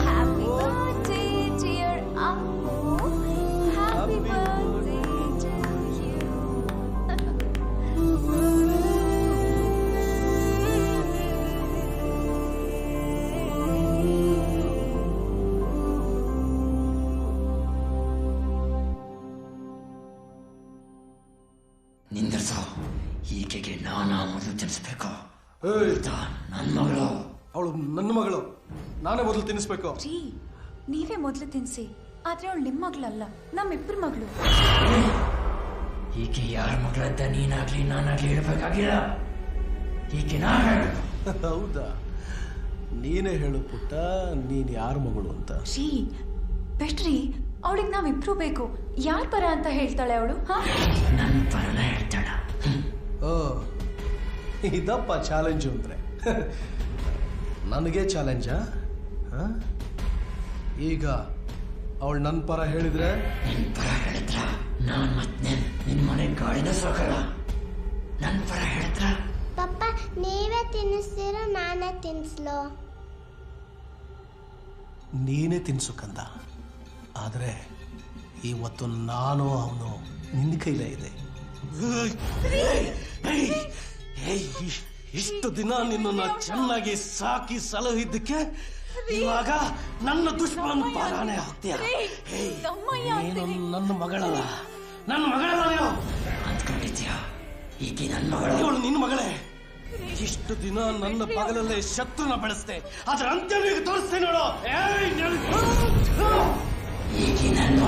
happy birthday dear Ammu, happy birthday to you. ನಿಂದಿರ್ಸೋ. ಈಕೆಗೆ ನಾನಾ ಮೊದಲು ತಿನ್ನಿಸ್ಬೇಕು. ನನ್ನ ಮಗಳು. ಅವಳು ನನ್ನ ಮಗಳು, ನಾನೇ ಮೊದಲು ತಿನ್ನಿಸ್ಬೇಕು. ರೀ, ನೀವೇ ಮೊದಲು ತಿನ್ಸಿ. ಆದ್ರೆ ಅವಳು ನಿಮ್ಮ ಮಗಳಲ್ಲ, ನಮ್ಮಿಬ್ಬರ ಮಗಳು. ಈಕೆ ಯಾರ ಮಗಳಂತ ನೀನಾಗ್ಲಿ ನಾನಾಗ್ಲಿ ಹೇಳ್ಬೇಕಾಗಿಲ್ಲ. ಈಕೆ ನಾನು. ಹೌದಾ? ನೀನೇ ಹೇಳು ಪುಟ್ಟ, ನೀನ್ ಯಾರ ಮಗಳು ಅಂತ. ರೀ ಬೆಟ್ರಿ, ಅವಳಿಗೆ ನಾವಿಬ್ರು ಬೇಕು. ಯಾರ ಪರ ಅಂತ ಹೇಳ್ತಾಳೆ ಅವಳು? ನನ್ನ ಪರನ ಹೇಳ್ತಾಳ. ಓ, ಇದಪ್ಪ ಚಾಲೆಂಜು ಅಂದ್ರೆ. ನನಗೆ ಚಾಲೆಂಜಾ? ಈಗ ಅವಳು ನನ್ನ ಪರ ಹೇಳಿದ್ರೆ? ನಿನ್ ಪರ ಹೇಳಿದ್ರ ನಾನ್ ಮತ್ತೆ ನಿನ್ ಮನೆ ಗಾಳಿನ ಸಾಕಲ್ಲ. ನನ್ನ ಪರ ಹೇಳಿದ್ರ? ಪಪ್ಪ ನೀವೇ ತಿನ್ನಿಸ್ತೀರೋ ನಾನೇ ತಿನ್ನಿಸ್ಲೋ? ನೀನೇ ತಿನ್ಸು ಕಂದ. ಆದ್ರೆ ಇವತ್ತು ನಾನು ಅವನು ನಿನ್ನ ಕೈಲೇ ಇದೆ. ಇಷ್ಟು ದಿನ ನಿನ್ನನ್ನು ಚೆನ್ನಾಗಿ ಸಾಕಿ ಸಲಹಿದ್ದಕ್ಕೆ ಇವಾಗ ನನ್ನ ದುಶ್ಮನ್ ಪಾರಾಣೆ ಆಗ್ತೀಯ. ನೀನು ನನ್ನ ಮಗಳಲ್ಲ, ನನ್ನ ಮಗಳಲ್ಲ. ನೀವು ಅಂದ್ಕೊಂಡಿದ್ಯಾ ಈಕೆ ನನ್ನ ಮಗಳು? ಇವಳು ನಿನ್ನ ಮಗಳೇ. ಇಷ್ಟು ದಿನ ನನ್ನ ಪಗಲಲ್ಲೇ ಶತ್ರುನ ಬೆಳೆಸ್ತೆ, ಅದ್ರ ಅಂತ್ಯ ತೋರಿಸ್ತೇನೆ ನೋಡು. ಈಕೆ ನನ್ನ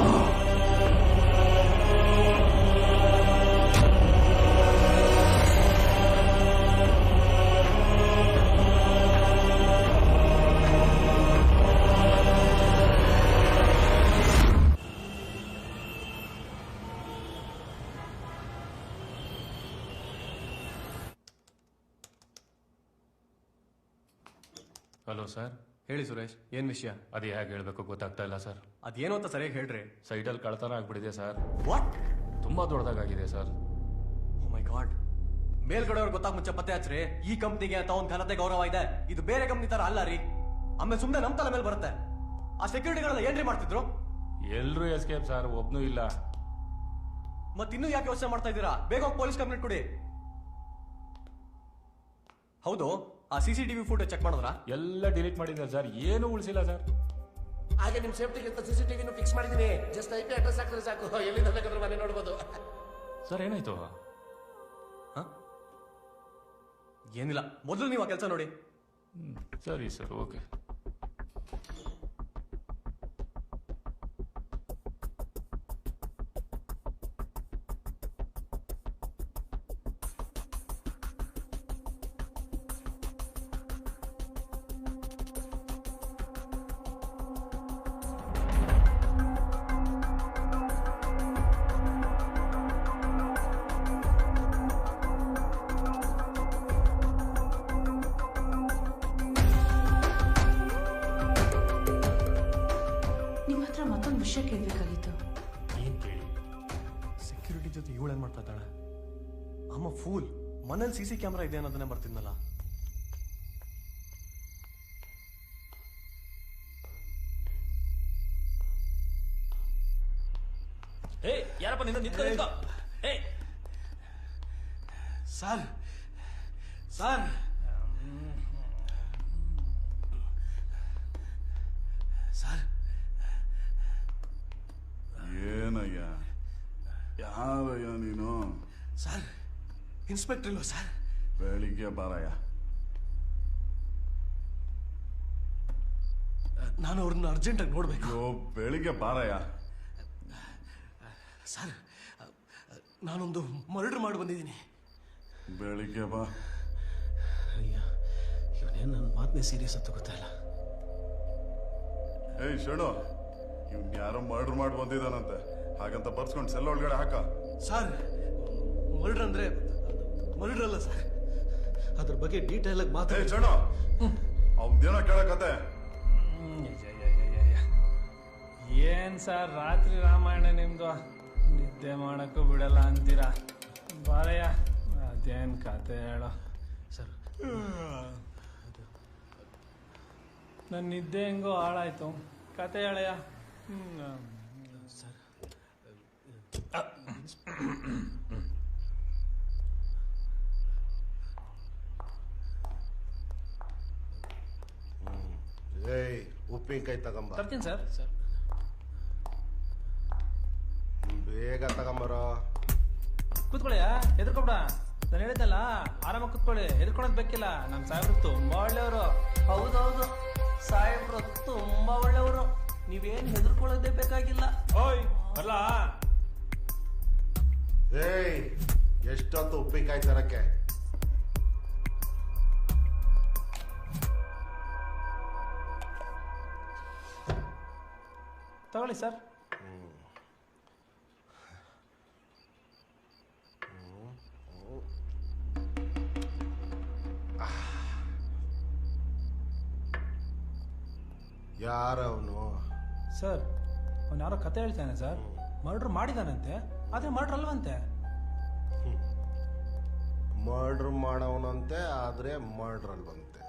ಹಲೋ ಸರ್. ಹೇಳಿ ಸುರೇಶ್, ಏನ್ ವಿಷಯ? ಅದು ಹೇಗೆ ಹೇಳಬೇಕು ಗೊತ್ತಾಗ್ತಾ ಇಲ್ಲ ಸರ್. ಅದೇನು ಅಂತ ಸರಿಯಾಗಿ ಹೇಳ್ರಿ. ಸೈಟಲ್ಲಿ ಕಳ್ತನ ಆಗ್ಬಿಟ್ಟಿದೆ ಸರ್. ವಾಟ್? ತುಂಬಾ ದೊಡ್ಡದಾಗಿದೆ ಸರ್. ಓ ಮೈ ಗಾಡ್. ಮೇಲ್ಗಡೆಯವ್ರಿಗೆ ಗೊತ್ತಾಗ ಮುಂಚೆ ಪತ್ತೆ ಹಚ್ಚ್ರಿ. ಈ ಕಂಪ್ನಿಗೆ ಅಂತ ಒಂದು ಘನತೆ ಗೌರವ ಇದೆ. ಇದು ಬೇರೆ ಕಂಪ್ನಿ ತರ ಅಲ್ಲ ರೀ. ಆಮೇಲೆ ಸುಮ್ಮನೆ ನಮ್ಮ ತಲೆ ಮೇಲೆ ಬರುತ್ತೆ. ಆ ಸೆಕ್ಯೂರಿಟಿಗಳೆಲ್ಲ ಏನ್ರಿ ಮಾಡ್ತಿದ್ರು? ಎಲ್ರೂ ಎಸ್ಕೇಪ್ ಸರ್, ಒಬ್ನೂ ಇಲ್ಲ. ಮತ್ತಿನ್ನೂ ಯಾಕೆ ಯೋಚನೆ ಮಾಡ್ತಾ ಇದ್ದೀರಾ? ಬೇಗ ಹೋಗಿ ಪೊಲೀಸ್ ಕಂಪ್ಲೇಂಟ್ ಕೊಡಿ. ಹೌದು, ಆ CCTV ಫುಟೇಜ್ ಚೆಕ್ ಮಾಡಿದ್ರ? ಎಲ್ಲ ಡಿಲೀಟ್ ಮಾಡಿದ್ದಾರೆ ಸರ್, ಏನು ಉಳಿಸಿಲ್ಲ ಸರ್. ಹಾಗೆ ನಿಮ್ಮ ಸೇಫ್ಟಿಗೆ ಅಂತ CCTV ಫಿಕ್ಸ್ ಮಾಡಿದ್ದೀನಿ. ಜಸ್ಟ್ IP ಅಡ್ರೆಸ್ ಹಾಕಿದ್ರೆ ಸಾಕು, ಎಲ್ಲಿಂದ ಬೇಕಾದ್ರೂ ಮನೆ ನೋಡ್ಬೋದು. ಸರ್ ಏನಾಯ್ತು? ಏನಿಲ್ಲ, ಮೊದಲು ನೀವು ಆ ಕೆಲಸ ನೋಡಿ. ಸರಿ ಸರ್, ಓಕೆ. ವಿಷಯ ಕೇಳಬೇಕಾಗಿತ್ತು. ಏನ್ ಕೇಳಿ? ಸೆಕ್ಯೂರಿಟಿ ಜೊತೆ ಇವಳು ಏನ್ ಮಾಡ್ತಾ ಇದ್ದಾಳೆ? ಅಮ್ಮ ಫೂಲ್. ಮನೇಲಿ CC ಕ್ಯಾಮ್ರಾ ಇದೆ ಅನ್ನೋದನ್ನೇ ಬರ್ತಿದ್ನಲ್ಲ. ಯಾರಪ್ಪ ನಿನ್ನ ನಿಂತ್ಕೊ. ಸರ್ ಸರ್ ಸರ್ ಏನಯ್ಯ? ಯಾರಯ್ಯ ನೀನು? ಸರ್, ಇನ್ಸ್ಪೆಕ್ಟರ್ ಇಲ್ವ ಸರ್? ಬೆಳಿಗ್ಗೆ ಬಾರಯ್ಯ. ನಾನು ಅವ್ರನ್ನ ಅರ್ಜೆಂಟಾಗಿ ನೋಡ್ಬೇಕು. ಬೆಳಿಗ್ಗೆ ಬಾರಯ್ಯ. ಸರ್, ನಾನೊಂದು ಮರ್ಡರ್ ಮಾಡಿ ಬಂದಿದ್ದೀನಿ. ಬೆಳಿಗ್ಗೆ ಬಾ. ಅಯ್ಯ, ಇವನೇನು ನನ್ನ ಮಾತನ್ನೇ ಸೀರಿಯಸ್ ಅಂತ ಗೊತ್ತಾಯಿಲ್ಲ. ಏಯ್ ಶಣು, ಇವ್ನು ಯಾರೋ ಮರ್ಡರ್ ಮಾಡಿ ಬಂದಿದ್ದಾನಂತೆ. ಹಾಗಂತ ಬರ್ಸ್ಕೊಂಡು ಸೆಲ್ ಒಳಗಡೆ ಹಾಕ. ಸರ್, ಮರ್ಡರ್ ಅಂದ್ರೆ ಮರ್ಡರ್ ಅಲ್ಲ ಸರ್, ಅದ್ರ ಬಗ್ಗೆ ಡೀಟೇಲ್ ಆಗಿ ಮಾತಾಡಿ. ಶಣು, ಅವ್ದೇನೋ ಕೇಳಕತ್ತೆ. ಏನ್ ಸರ್ ರಾತ್ರಿ ರಾಮಾಯಣ ನಿಮ್ದು ನಿದ್ದೆ ಮಾಡಕ್ಕೂ ಬಿಡಲ್ಲ ಅಂತೀರಾ ಬಾರಯ್ಯ ಅದೇನ್ ಕತೆ ಹೇಳೋ ಸರ್ ನನ್ನ ನಿದ್ದೆ ಹೆಂಗೋ ಹಾಳಾಯ್ತು ಕತೆ ಹೇಳಯ್ಯ ಸರ್ ಏಯ್ ಉಪ್ಪಿನಕಾಯಿ ತಗೊಂಬ. ತರ್ತೀನಿ ಸರ್. ಸರ್ ಬೇಗ ತಗೊಂಬರೋ. ಕೂತ್ಕೊಳ್ಳಯ್ಯ ಹೆದರ್ಕೊಬೇಡ. ನಾನು ಹೇಳಿದ್ದಲ್ಲ ಆರಾಮಾಗಿ ಕೂತ್ಕೊಳ್ಳಿ, ಹೆದರ್ಕೊಳೋದು ಬೇಕಿಲ್ಲ. ನಮ್ಮ ಸಾಹೇಬ್ರು ತುಂಬಾ ಒಳ್ಳೆಯವರು. ಹೌದೌದು, ಸಾಹೇಬ್ರು ತುಂಬಾ ಒಳ್ಳೆಯವರು. ನೀವೇನು ಹೆದರ್ಕೊಳ್ಳೋದೇ ಬೇಕಾಗಿಲ್ಲ. ಓಯ್ ಅಲ್ಲ ಏಯ್ ಎಷ್ಟೊತ್ತು ಉಪ್ಪಿನಕಾಯಿ ತರಕ್ಕೆ? ತಗೊಳ್ಳಿ ಸರ್. ಯಾರವನು? ಸರ್ ಅವನು ಯಾರೋ ಕತೆ ಹೇಳ್ತಾನೆ ಸರ್. ಮರ್ಡರ್ ಮಾಡಿದಾನಂತೆ, ಆದ್ರೆ ಮರ್ಡರ್ ಅಲ್ವಂತೆ. ಮರ್ಡರ್ ಮಾಡವನಂತೆ, ಆದ್ರೆ ಮರ್ಡರ್ ಅಲ್ವಂತೆ.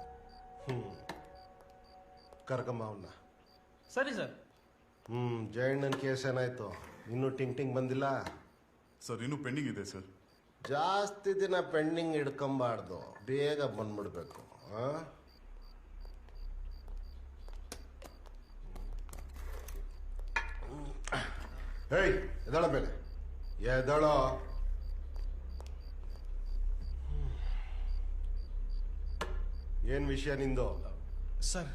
ಕರ್ಕಂಬ ಅವನ್ನ. ಸರಿ ಸರ್. ಜಯಣ್ಣನ ಕೇಸ್ ಏನಾಯ್ತು? ಇನ್ನೂ ಟಿಂಗ್ ಬಂದಿಲ್ಲ ಸರ್. ಇನ್ನೂ ಪೆಂಡಿಂಗ್ ಇದೆ ಸರ್. ಜಾಸ್ತಿ ದಿನ ಪೆಂಡಿಂಗ್ ಇಡ್ಕೊಂಬಾರ್ದು, ಬೇಗ ಬಂದ್ಬಿಡ್ಬೇಕು. ಹೇಯ್ ಎದಳ ಮೇಲೆ ಎದಳೋ. ಏನ್ ವಿಷಯ ನಿಂದು? ಸರ್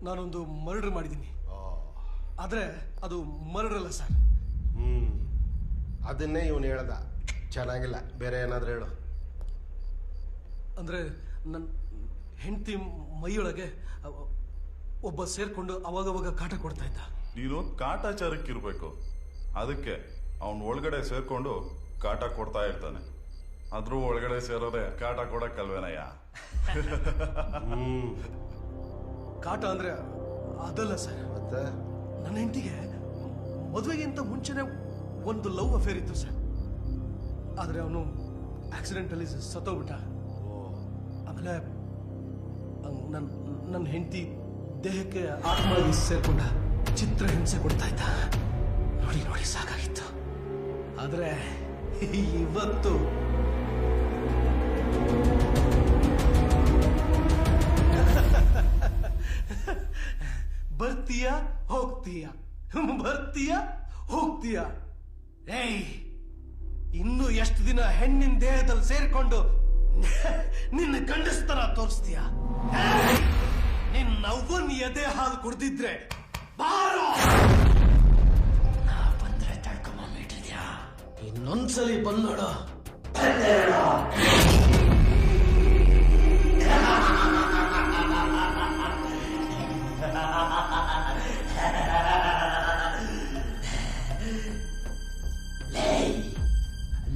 ನಾನೊಂದು ಮರ್ಡರ್ ಮಾಡಿದ್ದೀನಿ, ಆದ್ರೆ ಅದು ಮರ್ಡರ್ ಅಲ್ಲ ಸರ್. ಅದನ್ನೇ ಇವನು ಹೇಳ್ದ. ಚೆನ್ನಾಗಿಲ್ಲ, ಬೇರೆ ಏನಾದ್ರೂ ಹೇಳು. ಅಂದ್ರೆ ನನ್ನ ಹೆಂಡತಿ ಮೈಯೊಳಗೆ ಒಬ್ಬ ಸೇರ್ಕೊಂಡು ಅವಾಗವಾಗ ಕಾಟ ಕೊಡ್ತಾ ಇದ್ದ. ನೀನು ಕಾಟಾಚಾರಕ್ಕಿರ್ಬೇಕು, ಅದಕ್ಕೆ ಅವನ್ ಒಳಗಡೆ ಸೇರ್ಕೊಂಡು ಕಾಟ ಕೊಡ್ತಾ ಇರ್ತಾನೆ. ಅದ್ರೂ ಒಳಗಡೆ ಸೇರೋರೆ ಕಾಟ ಕೊಡಕ್ಕಲ್ವೇನಯ್ಯ? ಕಾಟ ಅಂದ್ರೆ ಅದಲ್ಲ ಸರ್. ಮತ್ತೆ ನನ್ನ ಹೆಂಡತಿಗೆ ಮದುವೆಗಿಂತ ಮುಂಚೆನೆ ಒಂದು ಲವ್ ಅಫೇರ್ ಇತ್ತು ಸರ್. ಆದ್ರೆ ಅವನು ಆಕ್ಸಿಡೆಂಟಲ್ಲಿ ಸತ್ತೋಗ್ಬಿಟ್ಟ. ಆಮೇಲೆ ನನ್ನ ಹೆಂಡತಿ ದೇಹಕ್ಕೆ ಆತ್ಮವಾಗಿ ಸೇರ್ಕೊಂಡ ಚಿತ್ರ ಹಿಂಸೆ ಕೊಡ್ತಾ ಇದ್ದ. ನೋಡಿ ನೋಡಿ ಸಾಕಾಗಿತ್ತು. ಆದ್ರೆ ಇವತ್ತು ಬರ್ತೀಯ ಹೋಗ್ತೀಯ, ಬರ್ತೀಯ ಹೋಗ್ತೀಯ. ಏಯ್, ಇನ್ನು ಎಷ್ಟು ದಿನ ಹೆಣ್ಣಿನ ದೇಹದಲ್ಲಿ ಸೇರ್ಕೊಂಡು ನಿನ್ನ ಗಂಡಸ್ತನ ತೋರಿಸ್ತೀಯ? ನಿನ್ನ ಅವ್ವನ್ ಎದೆ ಹಾಲು ಕುಡ್ದಿದ್ರೆ ಬಾರೋ. ನಾ ಬಂದ್ರೆ ತಡ್ಕೊಂಬಿಟ್ಟಿದ್ಯಾ? ಇನ್ನೊಂದ್ಸಲಿ ಬಂದೋಡ.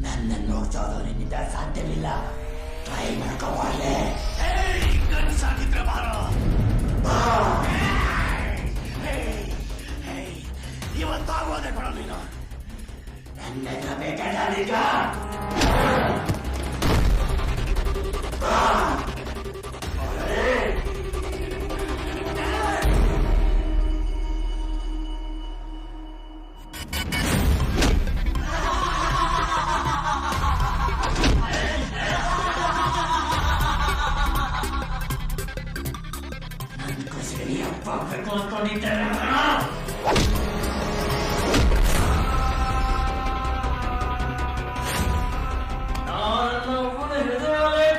ನನ್ನ ನೋಡ್ಸೋದು ನಿನ್ನಿಂದ ಸಾಧ್ಯವಿಲ್ಲ. ಟ್ರೈ ಮಾಡ್ಕೋಬಾರ್ಲೆ. ಕನ್ಸಾಗಿದ್ರೆ ಬಾರೋ. ಇವತ್ತಾಗೋದೆ ಕೊಡ ನೀನು. ನನ್ನ ಬೇಕಲ್ಲ ನಿಜ. ನಾನು ಹೃದಯ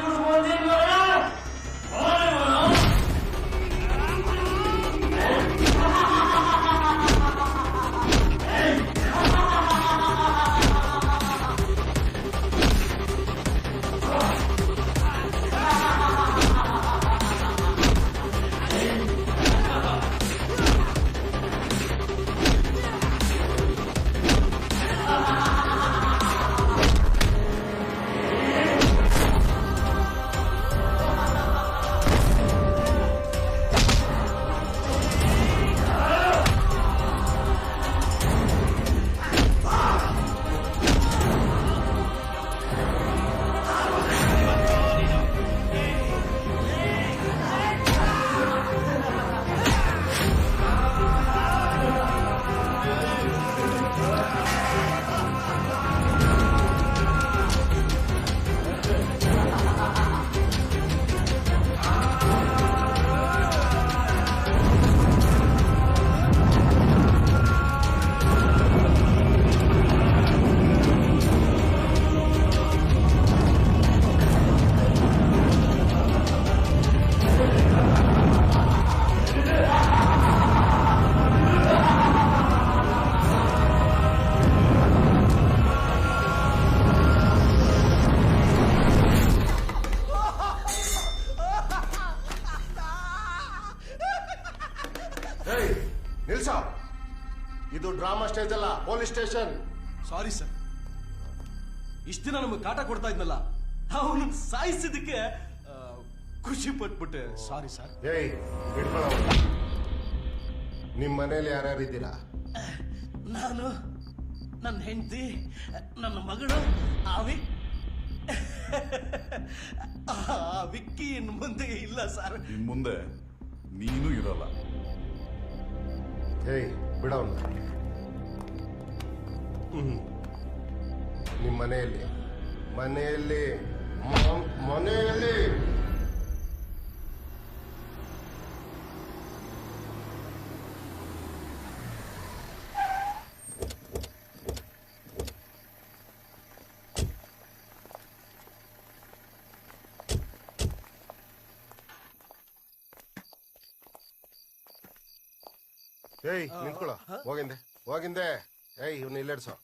ಸ್ಟೇಜ್ ಅಲ್ಲ, ಪೊಲೀಸ್ ಸ್ಟೇಷನ್. ಸಾರಿ ಸರ್, ಇಷ್ಟ ದಿನ ನಮಗೆ ಕಾಟ ಕೊಡ್ತಾ ಇದ್ನಲ್ಲ, ಅವನು ಸಾಯಿಸಿದಕ್ಕೆ ಖುಷಿ ಪಟ್ಬಿಟ್ಟೆ. Sorry sir. ಏಯ್ ಹಿಡ್ಕೊಳ್ಳೋ. ನಿಮ್ಮ ಮನೇಲಿ ಯಾರ್ಯಾರು ಇದ್ದೀರಾ? ನಾನು, ನನ್ನ ಹೆಂಡತಿ, ನನ್ನ ಮಗಳು, ವಿಕ್ಕಿ ಇನ್ನು ಮುಂದೆ ಇಲ್ಲ ಸರ್. ಇನ್ ಮುಂದೆ ನೀನು ಇರಲ್ಲ. ಏಯ್ ಬಿಡವನ್ನ. ನಿಮ್ಮ ಮನೆಯಲ್ಲಿ ಮನೆಯಲ್ಲಿ ಮನೆಯಲ್ಲಿ ಏಯ್ ನಿಂತ್ಕೊಳ್ಳೋ. ಹೋಗಿಂದೆ. ಏಯ್ ಇವ್ನ ಇಲ್ಲೆಡ್ಸೋ.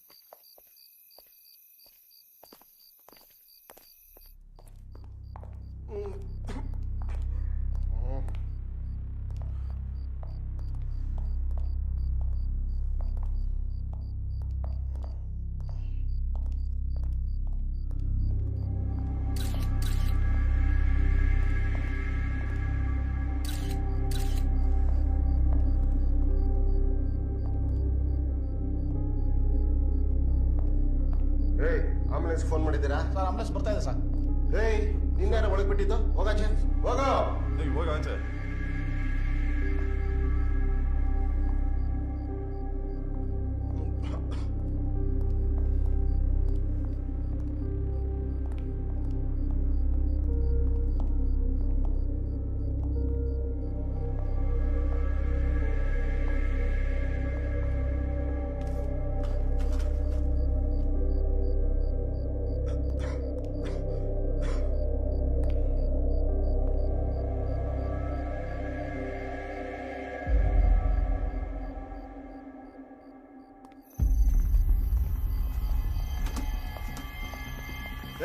ಆಂಬುಲೆನ್ಸ್ ಫೋನ್ ಮಾಡಿದ್ದೀರಾ? ಸರ್ ಆಂಬುಲೆನ್ಸ್ ಬರ್ತಾ ಇದೆ ಸರ್. ಏಯ್ ನಿನ್ನೇನ ಒಳಗೆ ಬಿಟ್ಟಿದ್ದು? ಹೋಗಾಚೆ ಹೋಗೋ. ಹೋಗ ಆಚೆ.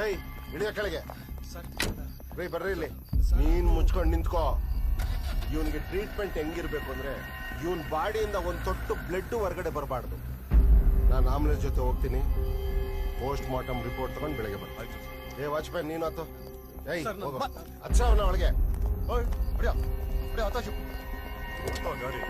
ಏಯ್ ಇಳಿಯ ಕೆಳಗೆ. ರೀ ಬರ್ರಿ ಇಲ್ಲಿ. ನೀನ್ ಮುಚ್ಕೊಂಡು ನಿಂತ್ಕೋ. ಇವನ್ಗೆ ಟ್ರೀಟ್ಮೆಂಟ್ ಹೆಂಗಿರ್ಬೇಕು ಅಂದ್ರೆ ಇವನ್ ಬಾಡಿಯಿಂದ ಒಂದ್ ತೊಟ್ಟು ಬ್ಲಡ್ ಹೊರಗಡೆ ಬರಬಾರ್ದು. ನಾನು ಆಂಬುಲೆನ್ಸ್ ಜೊತೆ ಹೋಗ್ತೀನಿ. ಪೋಸ್ಟ್ ಮಾರ್ಟಮ್ ರಿಪೋರ್ಟ್ ತಗೊಂಡು ಬೆಳಗ್ಗೆ ಬರ್ತೀನಿ. ಏ ವಾಚ್ಮ್ಯಾನ್ ನೀನು ಆತು. ಏಯ್ ಹಚ್ಚ ಅವನ ಒಳಗೆ. ಗಾಡಿ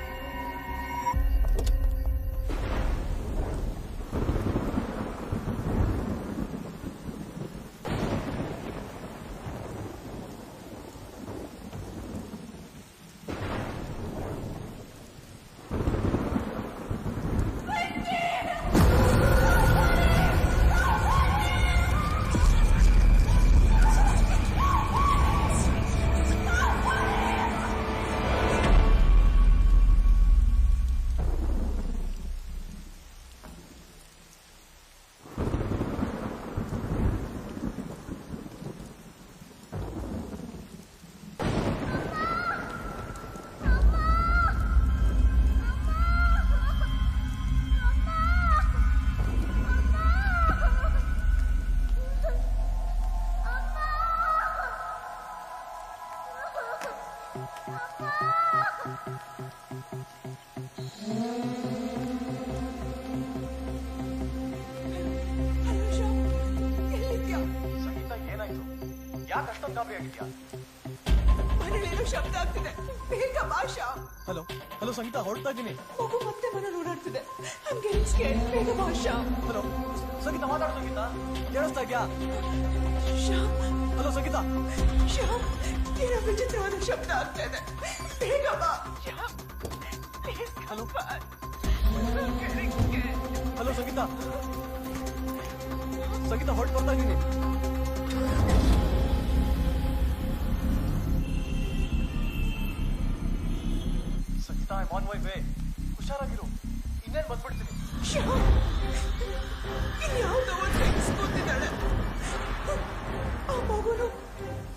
ಮನೇಲೇನೋ ಶಬ್ದ ಆಗ್ತಿದೆ, ಬೇಗ ಭಾಷಾ. ಹಲೋ ಹಲೋ ಸಂಗೀತ, ಹೊರಡ್ತಾ ಇದ್ದೀನಿ. ಮಗು ಮತ್ತೆ ಮನೆ ಓಡಾಡ್ತಿದೆ. ಬೇಗ ಭಾಷಾ. ಹಲೋ ಸಂಗೀತ, ಮಾತಾಡು ಸಂಗೀತ. ಕೇಳಿಸ್ತಾ ಇದ್ಯಾ? ಶ್ಯಾಮ್. ಹಲೋ ಸಂಗೀತ. ಶ್ಯಾಮ್, ಏನೋ ವಿಚಿತ್ರವಾದ ಶಬ್ದ ಆಗ್ತಾ ಇದೆ. ಬೇಗ ಬಾ. ಹಲೋ ಹಲೋ ಸಂಗೀತ. ಸಂಗೀತ ಹೊರಟು ಬರ್ತಾ ಇದ್ದೀನಿ. ಸಂಗೀತ, ಐ ಆನ್ ಮೈ ವೇ. ಹುಷಾರಾಗಿರು, ಇನ್ನೇನು ಬಂದ್ಬಿಡ್ತೀನಿ. ಶ್ಯಾಮ್, ಇನ್ಯಾವುದೋ ಒಂದು ಹೆಂಗ್ಸ್ ಕೂತಿದ್ದಾಳೆ. ಆ ಮಗುನು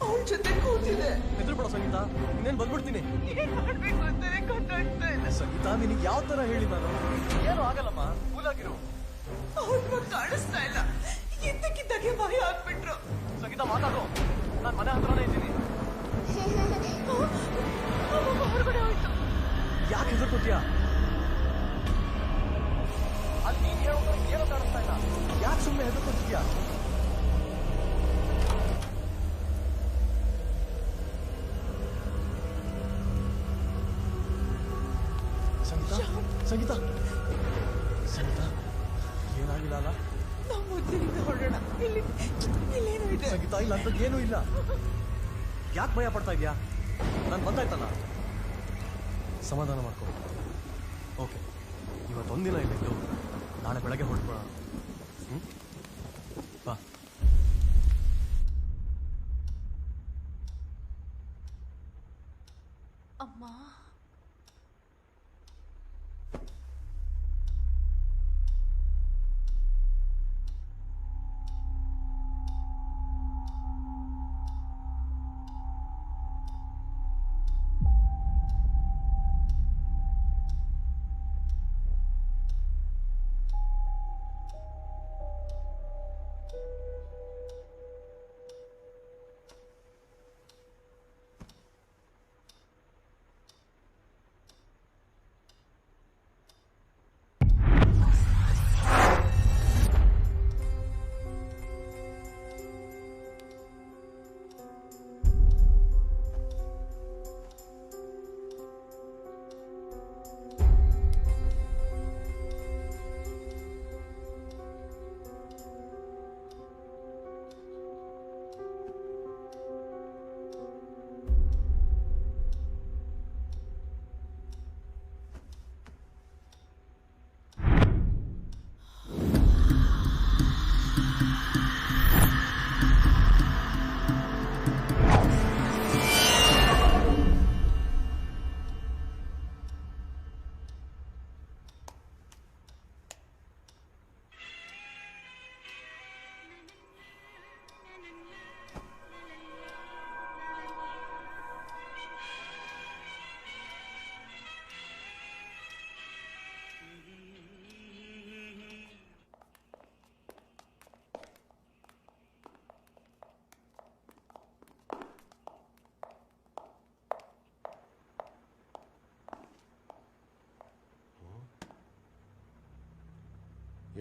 ಅವಳ ಜೊತೆ ಕೂತಿದೆ. ಹೆದರ್ಬೇಡ ಸಂಗೀತ, ಇನ್ನೇನು ಬಂದ್ಬಿಡ್ತೀನಿ. ಏನ್ ಮಾಡ್ಬೇಕು ಅಂತಾನೆ ಗೊತ್ತಾಗ್ತಾ ಇಲ್ಲ. ಸಂಗೀತ, ನಿನಗೆ ಯಾವ ತರ ಹೇಳಿ ನಾನು? ಏನು ಆಗಲ್ಲಮ್ಮ, ಕೂಲಾಗಿರು. ಅವ್ರ ಕಾಣಿಸ್ತಾ ಇಲ್ಲ. ಇದ್ದಕ್ಕಿದ್ದಾಗೆ ಭಯ ಆಗ್ಬಿಟ್ರು. ಸಂಗೀತ ಮಾತಾಡು, ನಾನು ಮನೆ ಹತ್ರನೇ ಇದ್ದೀನಿ. ಹೊರಗಡೆ ಹೋಯ್ತು. ಯಾಕೆ ಹೆದರ್ಕೊತೀಯಾ? ಸುಮ್ಮನೆ ಹೆದರ್ಕೊತಿದ್ಯಾ? ಸಂಗೀತ ಸಂಗೀತ ಸಂಗೀತ ಏನಾಗಿಲ್ಲ ಅಲ್ಲ? ನಾವು ಮೊದಲಿನಿಂದ ಹೊರಡೋಣ. ಇಲ್ಲೇನೂ ಇದೆ. ಸಂಗೀತ ಇಲ್ಲ ಅಂತ ಏನೂ ಇಲ್ಲ. ಯಾಕೆ ಭಯ ಪಡ್ತಾ ಇದೆಯಾ? ನಾನು ಬಂದಾಯ್ತಲ್ಲ, ಸಮಾಧಾನ ಮಾಡ್ಕೊ. ಓಕೆ, ಇವತ್ತೊಂದಿನ ಇಲ್ಲಿದ್ದು ನಾಳೆ ಬೆಳಗ್ಗೆ ಹೊರಟ್ಕೊಳ್ಳೋಣ. ಬಾ. ಅಮ್ಮ,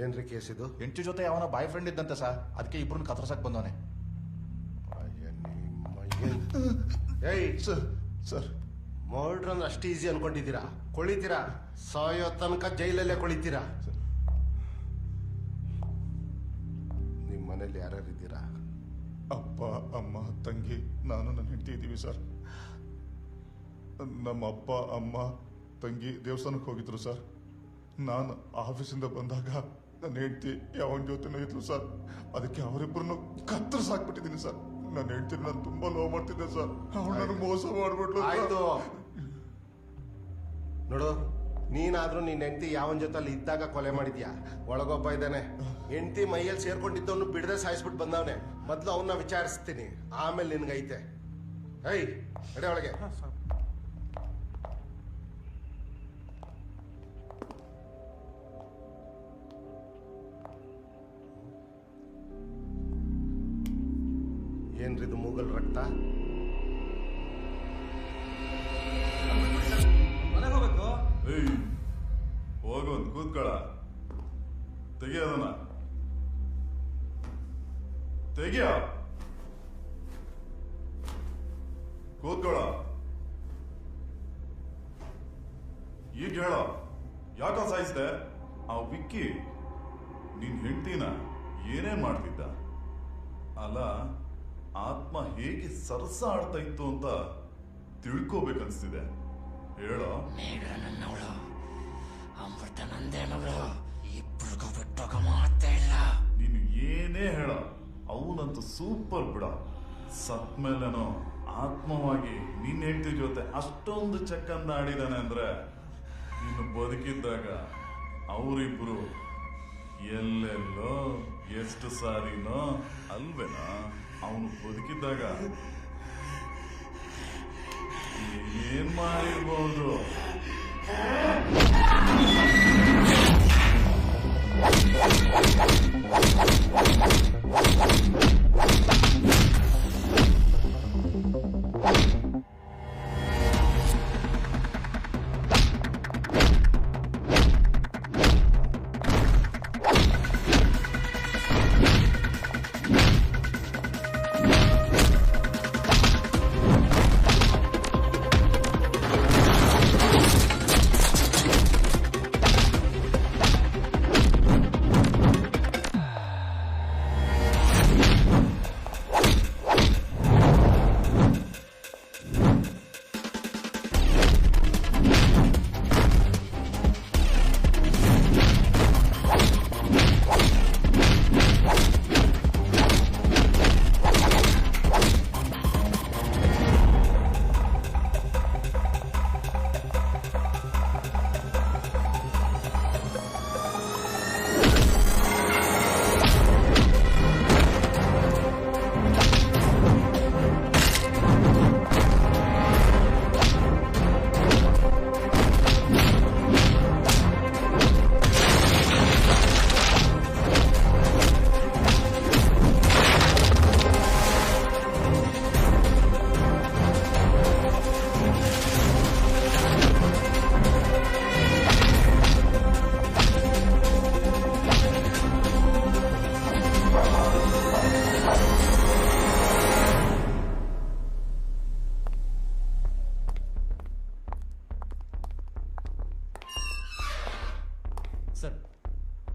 ಏನ್ರಿ ಕೇಸ್ ಇದು? ಹೆಂಡತಿ ಜೊತೆ ಅವನ ಬಾಯ್ ಫ್ರೆಂಡ್ ಇದ್ದಂತೆ ಸರ್, ಅದಕ್ಕೆ ಇಬ್ರನ್ನ ಕತ್ರಸಕ್ ಬಂದವನೆ. ಏಯ್ ಸರ್, ಮರ್ಡರ್ ಅಂದ್ರೆ ಅಷ್ಟು ಈಸಿ ಅನ್ಕೊಂಡಿದ್ದೀರಾ? ಕೊಳಿತೀರಾ, ಸಾಯೋ ತನಕ ಜೈಲಲ್ಲೇ ಕೊಳಿತೀರಾ. ನಿಮ್ಮ ಮನೇಲಿ ಯಾರ್ಯಾರು ಇದ್ದೀರಾ? ಅಪ್ಪ, ಅಮ್ಮ, ತಂಗಿ, ನಾನು ನನ್ನ ಹೆಂಡತಿ ಇದ್ದೀವಿ ಸರ್. ನಮ್ಮ ಅಪ್ಪ, ಅಮ್ಮ, ತಂಗಿ ದೇವಸ್ಥಾನಕ್ಕೆ ಹೋಗಿದ್ರು ಸರ್. ನಾನು ಆಫೀಸಿಂದ ಬಂದಾಗ ನನ್ನ ಹೆಂಡತಿ ಯಾವನ ಜೊತೆನೂ ಇದ್ಲು ಸರ್. ಅದಕ್ಕೆ ಅವರಿಬ್ಬರನ್ನು ಕತ್ತರಿಸಾಕ್ಬಿಟ್ಟಿದ್ದೀನಿ ಸರ್. ನನ್ನ ಹೆಂಡತಿ ನಾನು ತುಂಬಾ ಲವ್ ಮಾಡ್ತಿದ್ದೆ ಸರ್. ಅವಳು ನನಗೆ ಮೋಸ ಮಾಡ್ಬಿಟ್ಲು. ಆಯ್ತು ನೋಡು, ನೀನಾದ್ರೂ ನಿನ್ನ ಹೆಂಡತಿ ಯಾವನ ಜೊತೆ ಅಲ್ಲಿ ಇದ್ದಾಗ ಕೊಲೆ ಮಾಡಿದ್ಯಾ? ಒಳಗೊಬ್ಬ ಇದ್ದಾನೆ, ಹೆಂಡತಿ ಮೈಯಲ್ಲಿ ಸೇರ್ಕೊಂಡಿದ್ದವನು ಬಿಡದೆ ಸಾಯಿಸ್ಬಿಟ್ಟು ಬಂದವನೆ. ಮೊದ್ಲು ಅವನ್ನ ವಿಚಾರಿಸ್ತೀನಿ, ಆಮೇಲೆ ನಿನ್ಗೈತೆ. ಏಯ್ ನಡೆ ಒಳಗೆ. ಏನ್ರಿದು ಮೂಗಲ್ ರಕ್ತ? ಹೋಗೋದು ಕೂತ್ಕೊಳ. ತೆಗಿಯೋದನ್ನ ತೆಗಿಯ. ಕೂತ್ಕೊಳ. ಈಗ ಹೇಳ, ಯಾಕ ಸಾಯಿಸ್ದೆ? ಆ ವಿಕ್ಕಿ ನಿನ್ ಹೆಂಡತಿನ ಏನೇನ್ ಮಾಡ್ತಿದ್ದ? ಅಲ್ಲ, ಆತ್ಮ ಹೇಗೆ ಸರಸ ಆಡ್ತಾ ಇತ್ತು ಅಂತ ತಿಳ್ಕೋಬೇಕನ್ಸ್ತಿದೆ. ಹೇಳೋ. ಮೇಘ ನನ್ನವಳು, ಅಮೃತ ನಂದೇ ಮಗಳು. ಇಬ್ಬರಿಗೂ ಬಿಟ್ಟೋಗ ಮಾತೇ ಇಲ್ಲ. ನೀನು ಏನೇ ಹೇಳ, ಅವನಂತೂ ಸೂಪರ್ ಬಿಡ. ಸತ್ಮೇಲೆನೋ ಆತ್ಮವಾಗಿ ನಿನ್ನ ಹೆಂಡತಿ ಜೊತೆ ಅಷ್ಟೊಂದು ಚಕ್ಕಂದ ಆಡಿದಾನೆ ಅಂದ್ರೆ, ನೀನು ಬದುಕಿದ್ದಾಗ ಅವರಿಬ್ರು ಎಲ್ಲೆಲ್ಲೋ ಎಷ್ಟು ಸಾರಿನೋ ಅಲ್ವೇನಾ? ಅವನು ಬದುಕಿದ್ದಾಗ ಏನ್ ಮಾಡಿರ್ಬೋದು?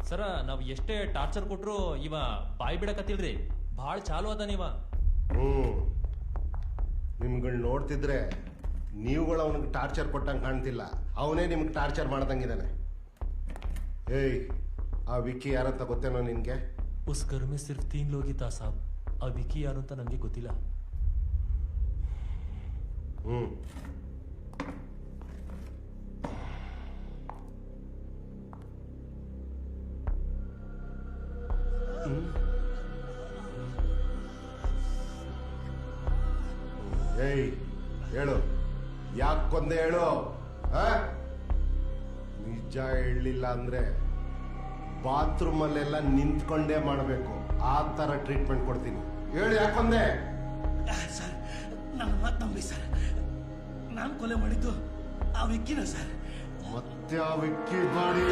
ಸರ ನಾವ್ ಎಷ್ಟೇ ಟಾರ್ಚರ್ ಕೊಟ್ರು ಇವ ಬಾಯಿ ಬಿಡಕತ್ತಿಲ್ರಿ ಭಾಳ ಚಾಲು ಅದ ನೀವ. ನಿಮ್ಗಳು ನೋಡ್ತಿದ್ರೆ ನೀವುಗಳು ಅವನಿಗೆ ಟಾರ್ಚರ್ ಕೊಟ್ಟಂಗೆ ಕಾಣ್ತಿಲ್ಲ, ಅವನೇ ನಿಮ್ಗೆ ಟಾರ್ಚರ್ ಮಾಡ್ದಂಗಿದ್ದಾನೆ. ಏಯ್, ಆ ವಿಕ್ಕಿ ಯಾರಂತ ಗೊತ್ತೇನೋ ನಿನ್ಗೆ? ಉಸ್ ಘರ್ ಮೇ ಸಿರ್ಫ್ 3 ಲೋಗ್ ಹಿ ತಾ ಸಾಬ್. ಆ ವಿಕ್ಕಿ ಯಾರು ಅಂತ ನನಗೆ ಗೊತ್ತಿಲ್ಲ. ಏಯ್ ಹೇಳು, ಯಾಕೆ ಕೊಂದೆ ಹೇಳು. ನಿಜ ಹೇಳಲಿಲ್ಲ ಅಂದ್ರೆ ಬಾತ್ರೂಮ್ ಅಲ್ಲೆಲ್ಲ ನಿಂತ್ಕೊಂಡೇ ಮಾಡಬೇಕು, ಆ ತರ ಟ್ರೀಟ್ಮೆಂಟ್ ಕೊಡ್ತೀನಿ. ಹೇಳು, ಯಾಕೊಂದೆ? ಸರ್, ನನ್ನ ಮಾತು ನಂಬಿ ಸರ್, ನಾನು ಕೊಲೆ ಮಾಡಿದ್ದು ಆ ವಿಕ್ಕಿನ ಸರ್. ಮತ್ತೆ ಆ ವಿಕ್ಕಿ ಬಾಡಿ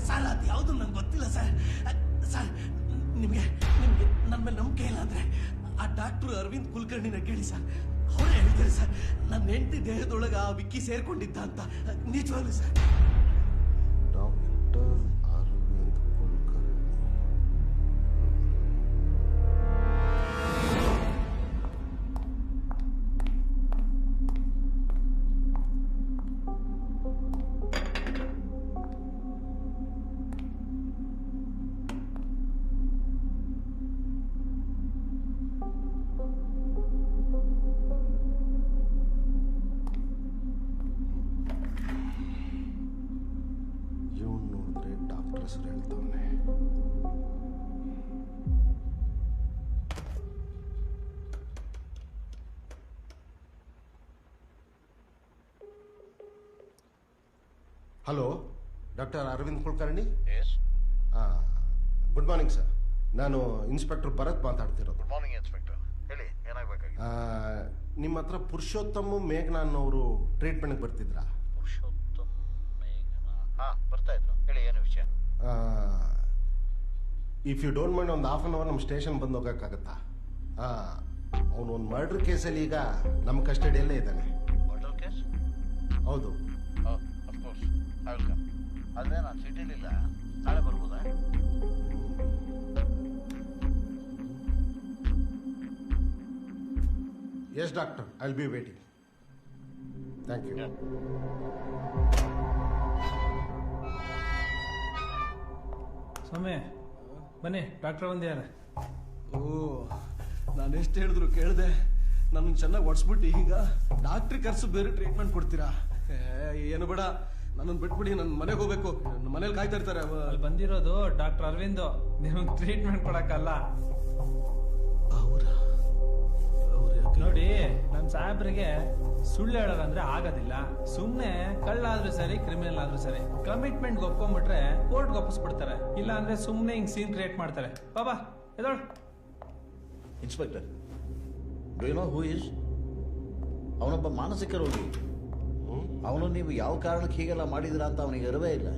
ಸರ್, ಅದು ಯಾವುದು ನಂಗೆ ಗೊತ್ತಿಲ್ಲ ಸರ್. ಸರ್, ನಿಮಗೆ ನಿಮಗೆ ನನ್ನ ಮೇಲೆ ನಂಬಿಕೆ ಇಲ್ಲ ಅಂದ್ರೆ ಆ ಡಾಕ್ಟ್ರು ಅರವಿಂದ್ ಕುಲಕರ್ಣಿನ ಕೇಳಿ ಸರ್. ಅವರೇ ಹೇಳಿದ್ದಾರೆ ಸರ್, ನನ್ನ ಹೆಂಡತಿ ದೇಹದೊಳಗೆ ಆ ವಿಕ್ಕಿ ಸೇರ್ಕೊಂಡಿದ್ದ ಅಂತ. ನಿಜವಾಗ್ಲೂ ಸರ್. ಡಾಕ್ಟರ್ ಅರವಿಂದ್ ಕುಲಕರ್ಣಿ. ನೋಡಿದ್ರೆ ಡಾಕ್ಟರ್ ಹೆಸರು ಹೇಳ್ತಾವನೆ. Hello, doctor Aravind Kulkarni. Good morning sir, ನಾನು ಇನ್ಸ್ಪೆಕ್ಟರ್ ಭರತ್ ಮಾತಾಡ್ತಿರೋದು. ಗುಡ್ ಮಾರ್ನಿಂಗ್ ಇನ್ಸ್ಪೆಕ್ಟರ್, ಹೇಳಿ ಏನಾಗಬೇಕಾಗಿತ್ತು? ನಿಮ್ಮ ಹತ್ರ ಪುರುಷೋತ್ತಮ್ ಮೇಘನಾ ಅನ್ನೋರು ಟ್ರೀಟ್ಮೆಂಟ್ಗೆ ಬರ್ತಿದ್ರಾ? ಪುರುಷೋತ್ತಮ್ ಮೇಘನಾ, ಬರ್ತಾ ಇದ್ರು. ಹೇಳಿ ಏನು ವಿಷಯ? ಇಫ್ ಯು ಡೋಂಟ್ ಮೈಂಡ್ ಒಂದು 1/2 ಅವರ್ ನಮ್ಮ ಸ್ಟೇಷನ್ ಬಂದು ಹೋಗೋಕ್ಕಾಗತ್ತಾ? ಅವನು ಒಂದು ಮರ್ಡರ್ ಕೇಸಲ್ಲಿ ಈಗ ನಮ್ಮ ಕಸ್ಟಡಿಯಲ್ಲೇ ಇದ್ದಾನೆ. Murder case? ಹೌದು. Of course I will come. ಆದರೆ ನಾನು ಸಿಟಿಲಿಲ್ಲ, ನಾಳೆ ಬರ್ಬೋದಾ? Yes doctor, I will be waiting. Thank you. ಸ್ವಾಮಿ ಬನ್ನಿ, ಡಾಕ್ಟರ್ ಬಂದಿದ್ದಾರೆ. ಓ, ನಾನು ಎಷ್ಟು ಹೇಳಿದ್ರು ಕೇಳಿದೆ. ನನ್ನ ಚೆನ್ನಾಗಿ ಒಡ್ಸ್ಬಿಟ್ಟು ಈಗ ಡಾಕ್ಟ್ರಿಗೆ ಕರ್ಸು ಬೇರೆ ಟ್ರೀಟ್ಮೆಂಟ್ ಕೊಡ್ತೀರಾ? ಏನು ಬೇಡ, ನನ್ನನ್ನು ಬಿಟ್ಬಿಡಿ, ನನ್ನ ಮನೆಗೆ ಹೋಗ್ಬೇಕು. ನನ್ನ ಮನೇಲಿ ಕಾಯ್ತಾ ಇರ್ತಾರೆ. ಅಲ್ಲಿ ಬಂದಿರೋದು ಡಾಕ್ಟರ್ ಅರವಿಂದ್, ನಿಮಗೆ ಟ್ರೀಟ್ಮೆಂಟ್ ಕೊಡಕ್ಕಲ್ಲ. ನೋಡಿ, ನಮ್ಮ ಸಾಹೇಬ್ರಿಗೆ ಸುಳ್ಳು ಹೇಳೋದಂದ್ರೆ ಆಗೋದಿಲ್ಲ. ಸುಮ್ಮನೆ ಕಳ್ಳಾದ್ರೂ ಸರಿ, ಕ್ರಿಮಿನಲ್ ಆದ್ರೂ ಸರಿ, ಕಮಿಟ್ಮೆಂಟ್ ಒಪ್ಕೊಂಡ್ಬಿಟ್ರೆ ಕೋರ್ಟ್ಗೆ ಒಪ್ಪಿಸ್ಬಿಡ್ತಾರೆ. ಇಲ್ಲ ಅಂದ್ರೆ ಸುಮ್ಮನೆ ಹಿಂಗ್ ಸೀನ್ ಕ್ರಿಯೇಟ್ ಮಾಡ್ತಾರೆ. ಬಾಬಾ ಎದೋಳು. Inspector, do you know who is? ಅವನೊಬ್ಬ ಮಾನಸಿಕ ರೋಗಿ. ಅವನು ನೀವು ಯಾವ ಕಾರಣಕ್ಕೆ ಹೀಗೆಲ್ಲ ಮಾಡಿದಿರಾ ಅಂತ ಅವನಿಗೆ ಅರಿವೇ ಇಲ್ಲ.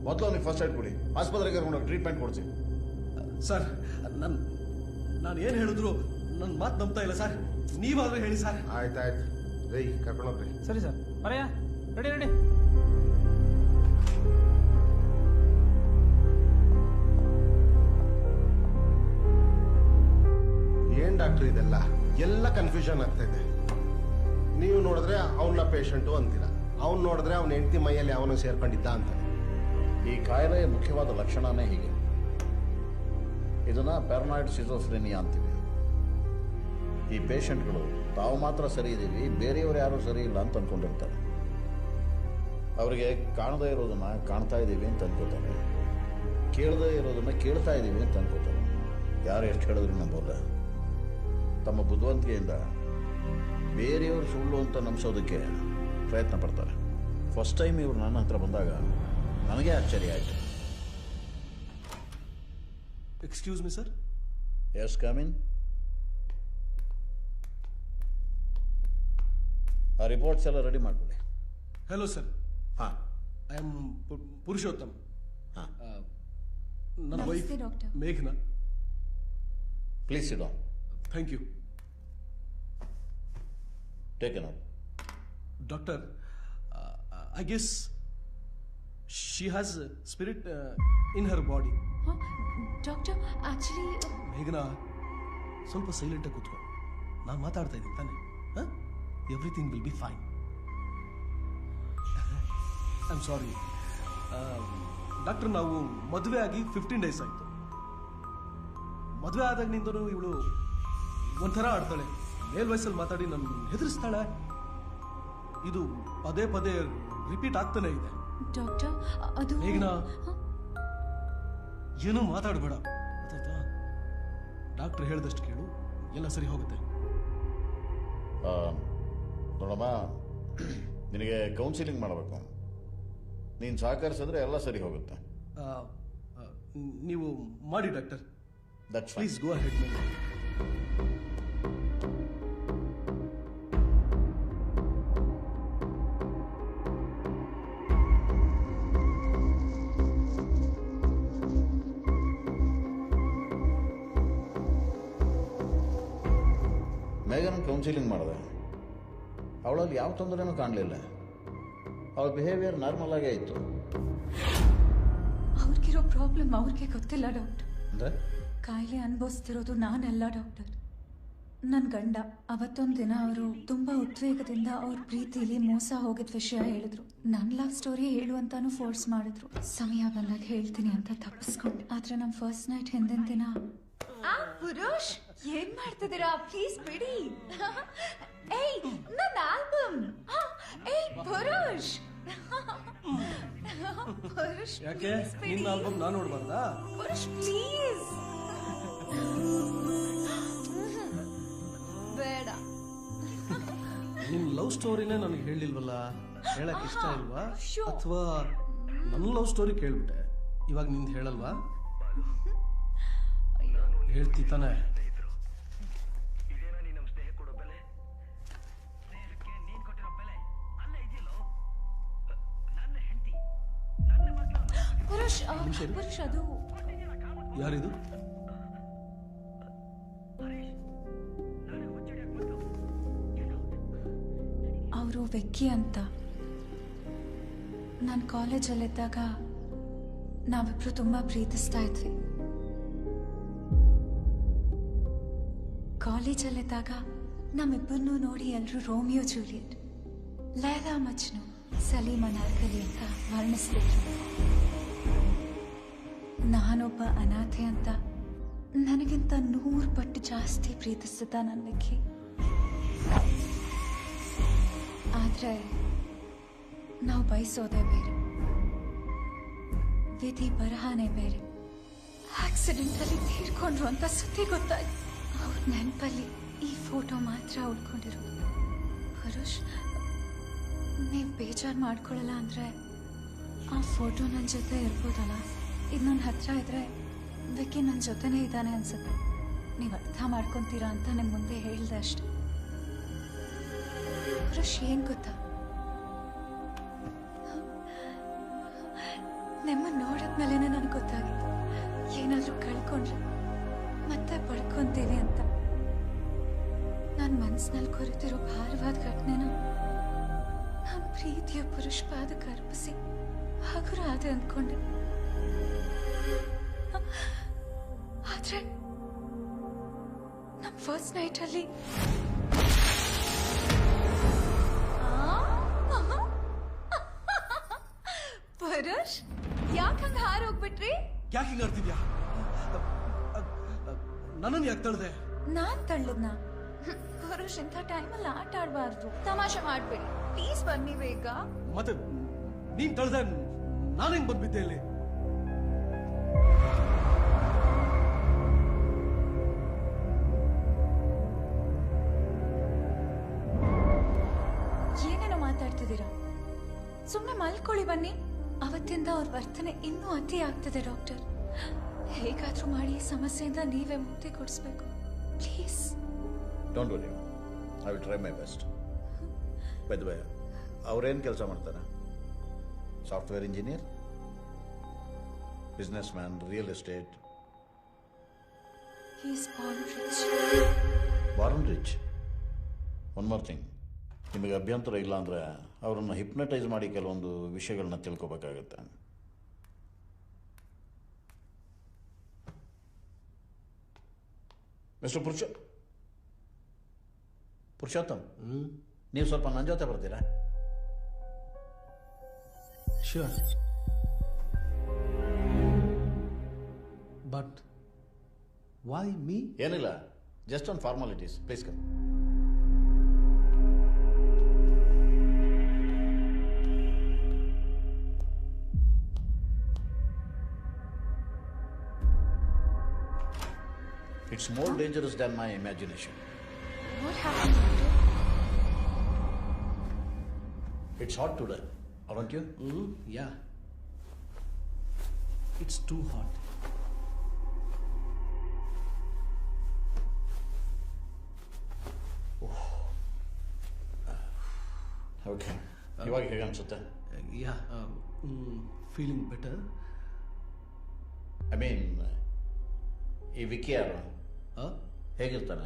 ಮೊದಲು ಅವನಿಗೆ ಫಸ್ಟ್ ಏಡ್ ಕೊಡಿ, ಆಸ್ಪತ್ರೆಗೆ ಕರ್ಕೊಂಡು ಟ್ರೀಟ್ಮೆಂಟ್ ಕೊಡ್ತೀವಿ. ಸರ್, ನಾನು ಏನು ಹೇಳಿದ್ರು ನನ್ನ ಮಾತು ನಂಬ್ತಾ ಇಲ್ಲ ಸರ್. ನೀವಾದ್ರೂ ಹೇಳಿ ಸರ್. ಆಯ್ತಾಯ್ತು ರೈ, ಕರ್ಕೊಂಡೋಗ್ರಿ. ಸರಿ ಸರ್, ಬರೆಯ ರೆಡಿ ರೆಡಿ. ಏನ್ ಡಾಕ್ಟರ್ ಇದೆಲ್ಲ ಎಲ್ಲ ಕನ್ಫ್ಯೂಷನ್ ಆಗ್ತಾ ಇದೆ. ನೀವು ನೋಡಿದ್ರೆ ಅವನ ಪೇಷಂಟು ಅಂತೀರ, ಅವ್ನು ನೋಡಿದ್ರೆ ಅವನ ಹೆಂಡತಿ ಮೈಯಲ್ಲಿ ಅವನು ಸೇರ್ಕೊಂಡಿದ್ದ ಅಂತ. ಈ ಕಾಯಿಲೆಯ ಮುಖ್ಯವಾದ ಲಕ್ಷಣನೇ ಹೀಗೆ. ಇದನ್ನ ಪ್ಯಾರನಾಯ್ಡ್ ಸಿಜೋಫ್ರೆನಿಯಾ ಅಂತೀವಿ. ಈ ಪೇಷಂಟ್ಗಳು ತಾವು ಮಾತ್ರ ಸರಿ ಇದ್ದೀವಿ, ಬೇರೆಯವರು ಯಾರೂ ಸರಿ ಇಲ್ಲ ಅಂತ ಅಂದ್ಕೊಂಡಿರ್ತಾರೆ. ಅವರಿಗೆ ಕಾಣದೇ ಇರೋದನ್ನ ಕಾಣ್ತಾ ಇದ್ದೀವಿ ಅಂತ ಅನ್ಕೋತಾರೆ, ಕೇಳದೇ ಇರೋದನ್ನ ಕೇಳ್ತಾ ಇದ್ದೀವಿ ಅಂತ ಅನ್ಕೋತಾರೆ. ಯಾರು ಎಷ್ಟು ಹೇಳಿದ್ರು ನಂಬೋಲ್ಲ. ತಮ್ಮ ಬುದ್ಧಿವಂತಿಕೆಯಿಂದ ಬೇರೆಯವರು ಸುಳ್ಳು ಅಂತ ನಂಬಿಸೋದಕ್ಕೆ ಪ್ರಯತ್ನ ಪಡ್ತಾರೆ. ಫಸ್ಟ್ ಟೈಮ್ ಇವರು ನನ್ನ ಹತ್ರ ಬಂದಾಗ ನನಗೆ ಆಶ್ಚರ್ಯ ಆಯಿತು. Excuse me sir. Yes, come in. ಆ ರಿಪೋರ್ಟ್ಸ್ ಎಲ್ಲ ರೆಡಿ ಮಾಡಿಬಿಡಿ. Hello sir. ಹಾಂ, ಐ ಆಮ್ ಪುರುಷೋತ್ತಮ್. ಹಾಂ, ನನ್ನ ವೈಫ್ ಡಾಕ್ಟರ್ ಮೇಘನಾ. Please sit down. Thank you. Take in. Doctor, I guess she has spirit in her body. Doctor actually ಮೇಘನಾ, ಸ್ವಲ್ಪ ಸೈಲೆಂಟಾಗಿ ಕೂತ್ಕೊ. ನಾನು ಮಾತಾಡ್ತಾ ಇದ್ದೀನಿ ತಾನೆ. Everything will be fine. I am sorry doctor, ನಾವು ಮದುವೆ ಆಗಿ 15 days ಆಯಿತು. ಮದುವೆ ಆದಾಗಿನಿಂದನೂ ಇವಳು ಒಂಥರ ಆಡ್ತಾಳೆ, ಮೇಲ್ ವಯಸ್ಸಲ್ಲಿ ಮಾತಾಡಿ ನನ್ನ ಹೆದರಿಸ್ತಾಳೆ. ಇದು ಪದೇ ಪದೇ ರಿಪೀಟ್ ಆಗ್ತಾನೆ ಇದೆ. ಡಾಕ್ಟರ್ ಅದು ಮೇಘನಾ, ಏನೂ ಮಾತಾಡಬೇಡ, ಗೊತ್ತಾಯ್ತಾ? ಡಾಕ್ಟರ್ ಹೇಳ್ದಷ್ಟು ಕೇಳು, ಎಲ್ಲ ಸರಿ ಹೋಗುತ್ತೆ. ನೋಡಮ್ಮ, ನಿನಗೆ ಕೌನ್ಸಿಲಿಂಗ್ ಮಾಡಬೇಕು. ನೀನು ಸಹಕರಿಸಿದ್ರೆ ಎಲ್ಲ ಸರಿ ಹೋಗುತ್ತೆ. ನೀವು ಮಾಡಿ doctor. That's please go ahead. ಮೇಘನ ಕೌನ್ಸಿಲಿಂಗ್ ಮಾಡಿದೆ. ಅವಳಲ್ಲಿ ಯಾವ ತೊಂದರೆನೂ ಕಾಣಲಿಲ್ಲ. ಅವಳ ಬಿಹೇವಿಯರ್ ನಾರ್ಮಲ್ ಆಗೇ ಇತ್ತು. ಅವ್ರಿಗಿರೋ ಪ್ರಾಬ್ಲಮ್ ಅವ್ರಿಗೆ ಗೊತ್ತಿಲ್ಲ ಡಾಕ್ಟರ್. ಅಂದರೆ ಕಾಯಿಲೆ ಅನುಭವಿಸ್ತಿರೋದು ನಾನಲ್ಲ ಡಾಕ್ಟರ್, ನನ್ನ ಗಂಡ. ಅವತ್ತೊಂದು ದಿನ ಅವರು ತುಂಬಾ ಉದ್ವೇಗದಿಂದ ಅವ್ರ ಪ್ರೀತಿಲಿ ಮೋಸ ಹೋಗಿದ ವಿಷಯ ಹೇಳಿದ್ರು. ನನ್ನ ಲವ್ ಸ್ಟೋರಿ ಹೇಳು ಅಂತಾನು ಫೋರ್ಸ್ ಮಾಡಿದ್ರು. ಸಮಯ ಬಂದಾಗ ಹೇಳ್ತೀನಿ ಅಂತ ತಪ್ಪಿಸ್ಕೊಂಡೆ. ಆದ್ರೆ ನಮ್ಮ ಫಸ್ಟ್ ನೈಟ್ ಹಿಂದಿನ ದಿನ ಪುರುಷ್ ಏನ್ ಮಾಡ್ತಿದ್ದೀರಾ? ಪ್ಲೀಸ್ ಬಿಡಿ. ಏಯ್, ನನ್ನ ಆಲ್ಬಮ್. ಏಯ್ ಪುರುಷ್, ಪುರುಷ್ ಯಾಕೆ ನಿನ್ನ ಆಲ್ಬಮ್ ನಾನು ನೋಡ್ಬಾರ್ದಾ? ಪುರುಷ್ ಪ್ಲೀಸ್. ಬೇಡ. ನಿನ್ ಲವ್ ಸ್ಟೋರಿನೇ ನನಗೆ ಹೇಳಿಲ್ವಲ್ಲ, ಹೇಳಕ್ ಇಷ್ಟ ಇಲ್ವಾ? ಅಥವಾ ನನ್ನ ಲವ್ ಸ್ಟೋರಿ ಕೇಳ್ಬಿಟ್ಟೆ, ಇವಾಗ ನಿಂದು ಹೇಳಲ್ವಾ? ಹೇಳ್ತಿ ತಾನೆ? ಪುರುಷ್ ಪುರುಷ್ ಅದು ಯಾರಿದು? ಅವರು ವೆಕ್ಕಿ ಅಂತ. ನಾನು ಕಾಲೇಜಲ್ಲಿದ್ದಾಗ ನಾವಿಬ್ರು ತುಂಬಾ ಪ್ರೀತಿಸ್ತಾ ಇದ್ವಿ. ಕಾಲೇಜಲ್ಲಿದ್ದಾಗ ನಮ್ಮಿಬ್ಬರನ್ನೂ ನೋಡಿ ಎಲ್ಲರೂ ರೋಮಿಯೋ ಜೂಲಿಯಟ್, ಲೈಲಾ ಮಜ್ನು, ಸಲೀಮ ನಾರ್ಕಲಿ ಅಂತ ವರ್ಣಿಸ್ತಿದ್ರು. ನಾನೊಬ್ಬ ಅನಾಥೆ ಅಂತ ನನಗಿಂತ 100 ಪಟ್ಟು ಜಾಸ್ತಿ ಪ್ರೀತಿಸಿದ್ದ ನನ್ನ ವೆಕ್ಕಿ. ಆದ್ರೆ ನಾವು ಬಯಸೋದೇ ಬೇರೆ, ವಿಧಿ ಬರಹಾನೇ ಬೇರೆ. ಆಕ್ಸಿಡೆಂಟಲ್ಲಿ ತೀರ್ಕೊಂಡ್ರು ಅಂತ ಸುದ್ದಿ ಗೊತ್ತಾಯ್ತು. ಅವ್ರ ನೆನಪಲ್ಲಿ ಈ ಫೋಟೋ ಮಾತ್ರ ಉಳ್ಕೊಂಡಿರೋದು. ಪುರುಷ್, ನೀವು ಬೇಜಾರು ಮಾಡ್ಕೊಳ್ಳಲ್ಲ ಅಂದ್ರೆ ಆ ಫೋಟೋ ನನ್ನ ಜೊತೆ ಇರ್ಬೋದಲ್ಲ? ಇದು ನನ್ನ ಹತ್ರ ಇದ್ರೆ ವಿಕ್ಕಿ ನನ್ನ ಜೊತೆನೇ ಇದ್ದಾನೆ ಅನ್ಸುತ್ತೆ. ನೀವು ಅರ್ಥ ಮಾಡ್ಕೊತೀರಾ ಅಂತ ನಿಮ್ಮ ಮುಂದೆ ಹೇಳ್ದೆ ಅಷ್ಟೆ. ಪುರುಷ್, ಏನ್ ಗೊತ್ತಾ, ನಿಮ್ಮನ್ನು ನೋಡಿದ್ಮೇಲೆ ನನಗೆ ಗೊತ್ತಾಗಿತ್ತು ಏನಾದರೂ ಕಳ್ಕೊಂಡ್ರೆ ಮತ್ತೆ ಪಡ್ಕೊಂತೀವಿ ಅಂತ. ನನ್ನ ಮನಸ್ಸಿನಲ್ಲಿ ಕೊರೆತಿರೋ ಭಾರವಾದ ಘಟನೆನ ನನ್ನ ಪ್ರೀತಿಯ ಪುರುಷ ಪಾದಕ್ಕೆ ಅರ್ಪಿಸಿ ಹಗುರ ಆದೆ ಅಂದ್ಕೊಂಡೆ. ಆದ್ರೆ ನಮ್ಮ ಫಸ್ಟ್ ನೈಟಲ್ಲಿ ಪುರುಷ್, ಯಾಕೆ ಹಂಗ ಹಾರೋಗ್ಬಿಟ್ರಿ? ಯಾಕೆ ಹಿಂಗ ಆಡ್ತಿದ್ಯಾ? ನನ್ನನ್ನು ಯಾಕೆ ತಳ್ದೆ? ನಾನ್ ತಳ್ಳದ್ನ? ಪುರುಷ್, ಇಂಥ ಟೈಮಲ್ಲಿ ಆಟ ಆಡ್ಬಾರ್ದು. ತಮಾಷೆ ಮಾಡ್ಬೇಡಿ ಪ್ಲೀಸ್, ಬನ್ನಿ ಬೇಗ. ಮತ್ತೆ ನೀನ್ ತಳ್ದೆ, ನಾನೇನ್ ಬಂದ್ಬಿದ್ದೆ ಇಲ್ಲಿ? ಏನೇನೋ ಮಾತಾಡ್ತಿದ್ದೀರಾ? ಸುಮ್ಮನೆ ಮಲ್ಕೊಳ್ಳಿ ಬನ್ನಿ. ಅವತ್ತಿಂದ ಅವ್ರ ವರ್ತನೆ ಇನ್ನೂ ಅತಿ ಆಗ್ತಿದೆ ಡಾಕ್ಟರ್. ಹೇಗಾದ್ರೂ ಮಾಡಿ ಈ ಸಮಸ್ಯೆಯಿಂದ ನೀವೇ ಮುಕ್ತಿ ಕೊಡಿಸ್ಬೇಕು please. Don't worry, I will try my best. By the way, ಅವ್ರೇನು ಕೆಲಸ ಮಾಡ್ತಾರೆ? Software engineer, business man, real estate? He is born rich. Born rich. One more thing, ನಿಮಗೆ ಅಭ್ಯಂತರ ಇಲ್ಲ ಅಂದರೆ ಅವರನ್ನು ಹಿಪ್ನಟೈಸ್ ಮಾಡಿ ಕೆಲವೊಂದು ವಿಷಯಗಳನ್ನ ತಿಳ್ಕೊಬೇಕಾಗತ್ತೆ. ಮಿಸ್ಟರ್ ಪುರುಷೋತ್ತಮ್, ನೀವು ಸ್ವಲ್ಪ ನನ್ನ ಜೊತೆ ಬರ್ತೀರಾ? ಶ್ಯೂರ್. But why me? ಏನಿಲ್ಲ, just on formalities. Please come. It's more dangerous than my imagination. What happened, doctor? It's hot today, aren't you? Yeah. It's too hot. Okay. ಇವಾಗ ಹೇಗೆ ಅನ್ಸುತ್ತೆ? Yeah. Feeling better. I mean, ಈ ವಿಕ್ಕಿ ಯಾರು? ಹೇಗಿರ್ತಾನೆ?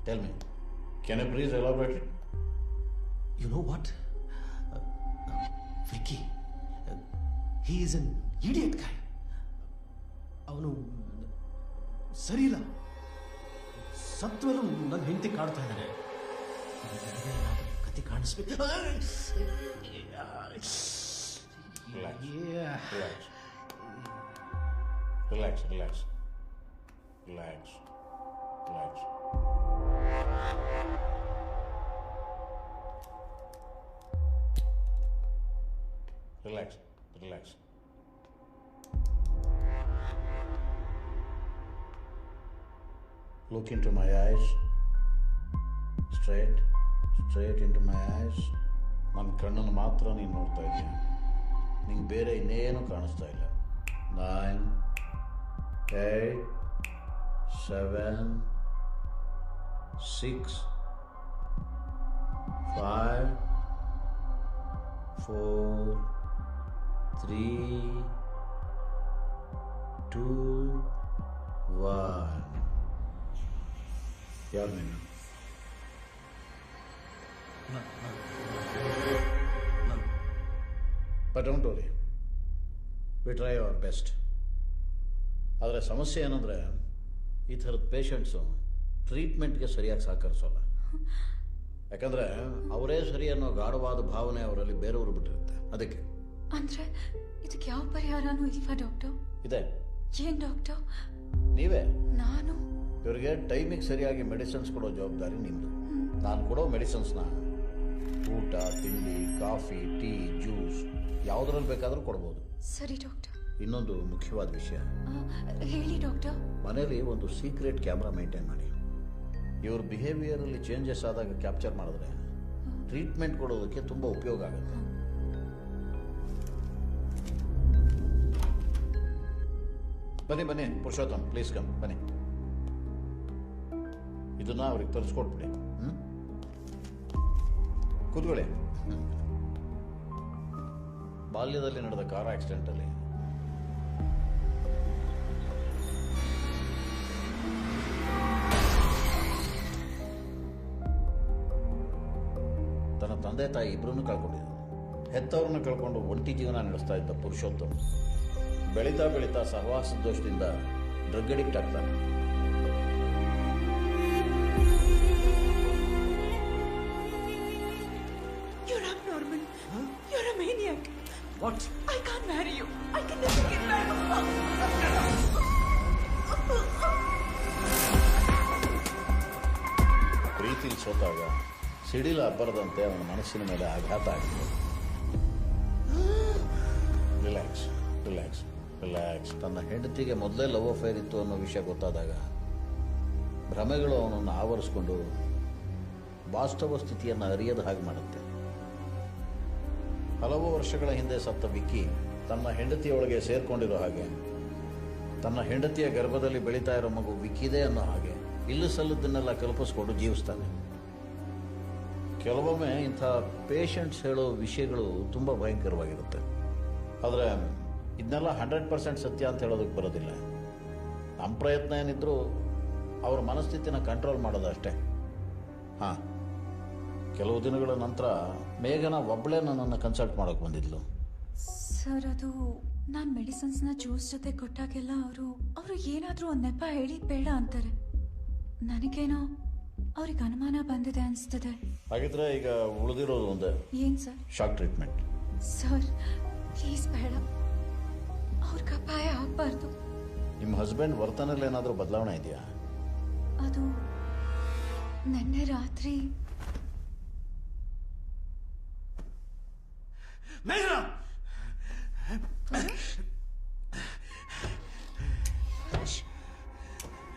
Tell me. Can you please elaborate it? You know what? Vicky. He is an idiot guy. ಅವನು ಸರಿ ಇಲ್ಲ. ಸತ್ವನು ನನ್ನ ಹೆಂಡತಿ ಕಾಡ್ತಾ ಇದ್ದಾನೆ. ಕತೆ ಕಾಣಿಸ್ಬೇಕು. Relax. Relax. Look into my eyes. Straight into my eyes. ನನ್ನ ಕಣ್ಣನ್ನು ಮಾತ್ರ ನೀನು ನೋಡ್ತಾ ಇದ್ದೀಯ. ನಿಂಗೆ ಬೇರೆ ಇನ್ನೇನು ಕಾಣಿಸ್ತಾ ಇಲ್ಲ. 9, 8, 7, 6, 5, 4, 3, 2, 1. ಯಾರು ನೀನು? But don't worry. We try our best. ಆದರೆ ಸಮಸ್ಯೆ ಏನಂದರೆ ಈ ಥರದ ಪೇಷಂಟ್ಸು ಟ್ರೀಟ್ಮೆಂಟ್ಗೆ ಸರಿಯಾಗಿ ಸಹಕರಿಸೋಲ್ಲ. ಯಾಕಂದರೆ ಅವರೇ ಸರಿ ಅನ್ನೋ ಗಾಢವಾದ ಭಾವನೆ ಅವರಲ್ಲಿ ಬೇರೆಯವರು ಬಿಟ್ಟಿರುತ್ತೆ. ಅದಕ್ಕೆ ಅಂದ್ರೆ ಇದಕ್ಕೆ ಯಾವ ಪರಿಹಾರನೂ ಇಲ್ವಾ ಡಾಕ್ಟರ್? ಇದೆ. ಏನ್ ಡಾಕ್ಟರ್? ನೀವೇ. ನಾನು ಇವರಿಗೆ ಟೈಮಿಗೆ ಸರಿಯಾಗಿ ಮೆಡಿಸಿನ್ಸ್ ಕೊಡೋ ಜವಾಬ್ದಾರಿ ನಿಮ್ಮದು. ನಾನು ಕೊಡೋ ಮೆಡಿಸಿನ್ಸ್ನ ಊಟ, ತಿಂಡಿ, ಕಾಫಿ, ಟೀ, ಜ್ಯೂಸ್ ಯಾವುದ್ರಲ್ಲಿ ಬೇಕಾದರೂ ಕೊಡ್ಬೋದು. ಸರಿ ಡಾಕ್ಟರ್. ಇನ್ನೊಂದು ಮುಖ್ಯವಾದ ವಿಷಯ, ಹೇಳಿ ಡಾಕ್ಟರ್. ಮನೇಲಿ ಒಂದು ಸೀಕ್ರೆಟ್ ಕ್ಯಾಮ್ರಾ ಮೇಂಟೈನ್ ಮಾಡಿ. ಇವ್ರ ಬಿಹೇವಿಯರಲ್ಲಿ ಚೇಂಜಸ್ ಆದಾಗ ಕ್ಯಾಪ್ಚರ್ ಮಾಡಿದ್ರೆ ಟ್ರೀಟ್ಮೆಂಟ್ ಕೊಡೋದಕ್ಕೆ ತುಂಬ ಉಪಯೋಗ ಆಗುತ್ತೆ. ಬನ್ನಿ ಪುರುಷೋತ್ತಮ್, ಪ್ಲೀಸ್ ಕಮ್, ಬನ್ನಿ. ಇದನ್ನ ಅವ್ರಿಗೆ ತರಿಸ್ಕೊಟ್ಬಿಡಿ. ಕೂತ್ಕೊಳ್ಳಿ. ಬಾಲ್ಯದಲ್ಲಿ ನಡೆದ ಕಾರ್ ಆಕ್ಸಿಡೆಂಟಲ್ಲಿ ತನ್ನ ತಂದೆ ತಾಯಿ ಇಬ್ಬರನ್ನು ಕಳ್ಕೊಂಡಿದ್ದ. ಹೆತ್ತವ್ರನ್ನ ಕಳ್ಕೊಂಡು ಒಂಟಿ ಜೀವನ ನಡೆಸ್ತಾ ಇದ್ದ ಪುರುಷೋತ್ತಮ್ ಬೆಳೀತಾ ಸಹವಾಸ ದೋಷದಿಂದ ಡ್ರಗ್ ಅಡಿಕ್ಟ್ ಆಗ್ತಾನೆ. You're abnormal. You're a maniac. What? I can't marry you. I can never get married. ಪ್ರೀತಿಲಿ ಸೋತಾಗ ಸಿಡಿಲ ಅಬ್ಬರದಂತೆ ಅವನ ಮನಸ್ಸಿನ ಮೇಲೆ ಆಘಾತ ಆಗಿದೆ. ರಿಲ್ಯಾಕ್ಸ್. ತನ್ನ ಹೆಂಡತಿಗೆ ಮೊದಲೇ ಲವ್ ಅಫೇರ್ ಇತ್ತು ಅನ್ನೋ ವಿಷಯ ಗೊತ್ತಾದಾಗ ಭ್ರಮೆಗಳು ಅವನನ್ನು ಆವರಿಸ್ಕೊಂಡು ವಾಸ್ತವ ಸ್ಥಿತಿಯನ್ನು ಅರಿಯದ ಹಾಗೆ ಮಾಡುತ್ತೆ. ಹಲವು ವರ್ಷಗಳ ಹಿಂದೆ ಸತ್ತ ವಿಕ್ಕಿ ತನ್ನ ಹೆಂಡತಿಯೊಳಗೆ ಸೇರ್ಕೊಂಡಿರೋ ಹಾಗೆ, ತನ್ನ ಹೆಂಡತಿಯ ಗರ್ಭದಲ್ಲಿ ಬೆಳೀತಾ ಇರೋ ಮಗು ವಿಕ್ಕಿದೆ ಅನ್ನೋ ಹಾಗೆ ಇಲ್ಲು ಸಲ್ಲದನ್ನೆಲ್ಲ ಕಲ್ಪಿಸ್ಕೊಂಡು ಜೀವಿಸ್ತಾನೆ. ಕೆಲವೊಮ್ಮೆ ಇಂಥ ಪೇಷಂಟ್ಸ್ ಹೇಳೋ ವಿಷಯಗಳು ತುಂಬ ಭಯಂಕರವಾಗಿರುತ್ತೆ. ಆದರೆ ಇದನ್ನೆಲ್ಲ 100% ಸತ್ಯ ಅಂತ ಹೇಳೋದಕ್ಕೆ ಬರೋದಿಲ್ಲ. ನಮ್ಮ ಪ್ರಯತ್ನ ಏನಿದ್ರು ಅವ್ರ ಮನಸ್ಥಿತಿನ ಕಂಟ್ರೋಲ್ ಮಾಡೋದು ಅಷ್ಟೇ. ಕೆಲವು ದಿನಗಳ ನಂತರ ಮೇಘನ ಒಬ್ಬಳೇ ನನ್ನನ್ನು ಕನ್ಸಲ್ಟ್ ಮಾಡೋಕೆ ಬಂದಿದ್ಲು. ಸರ್ ಅದು ನಾನು ಮೆಡಿಸಿನ್ಸ್ನ ಜ್ಯೂಸ್ ಜೊತೆ ಕೊಟ್ಟಾಗೆಲ್ಲ ಅವರು ಏನಾದರೂ ಒಂದು ನೆಪ ಹೇಳಿ ಬೇಡ ಅಂತಾರೆ. ನನಗೇನೋ ಅವ್ರಿಗೆ ಅನುಮಾನ ಬಂದಿದೆ ಅನಿಸ್ತದೆ. ಹಾಗಿದ್ರೆ ಈಗ ಉಳಿದಿರೋದು ಒಂದೇ. ಏನು sir? Shock treatment. Sir please ಬೇಡ, ಅವ್ರಿಗೆ ಅಪಾಯ ಆಗಬಾರ್ದು. ನಿಮ್ಮ ಹಸ್ಬೆಂಡ್ ವರ್ತನೆಯಲ್ಲಿ ಏನಾದರೂ ಬದಲಾವಣೆ ಇದೆಯಾ? ಅದು ನಿನ್ನೆ ರಾತ್ರಿ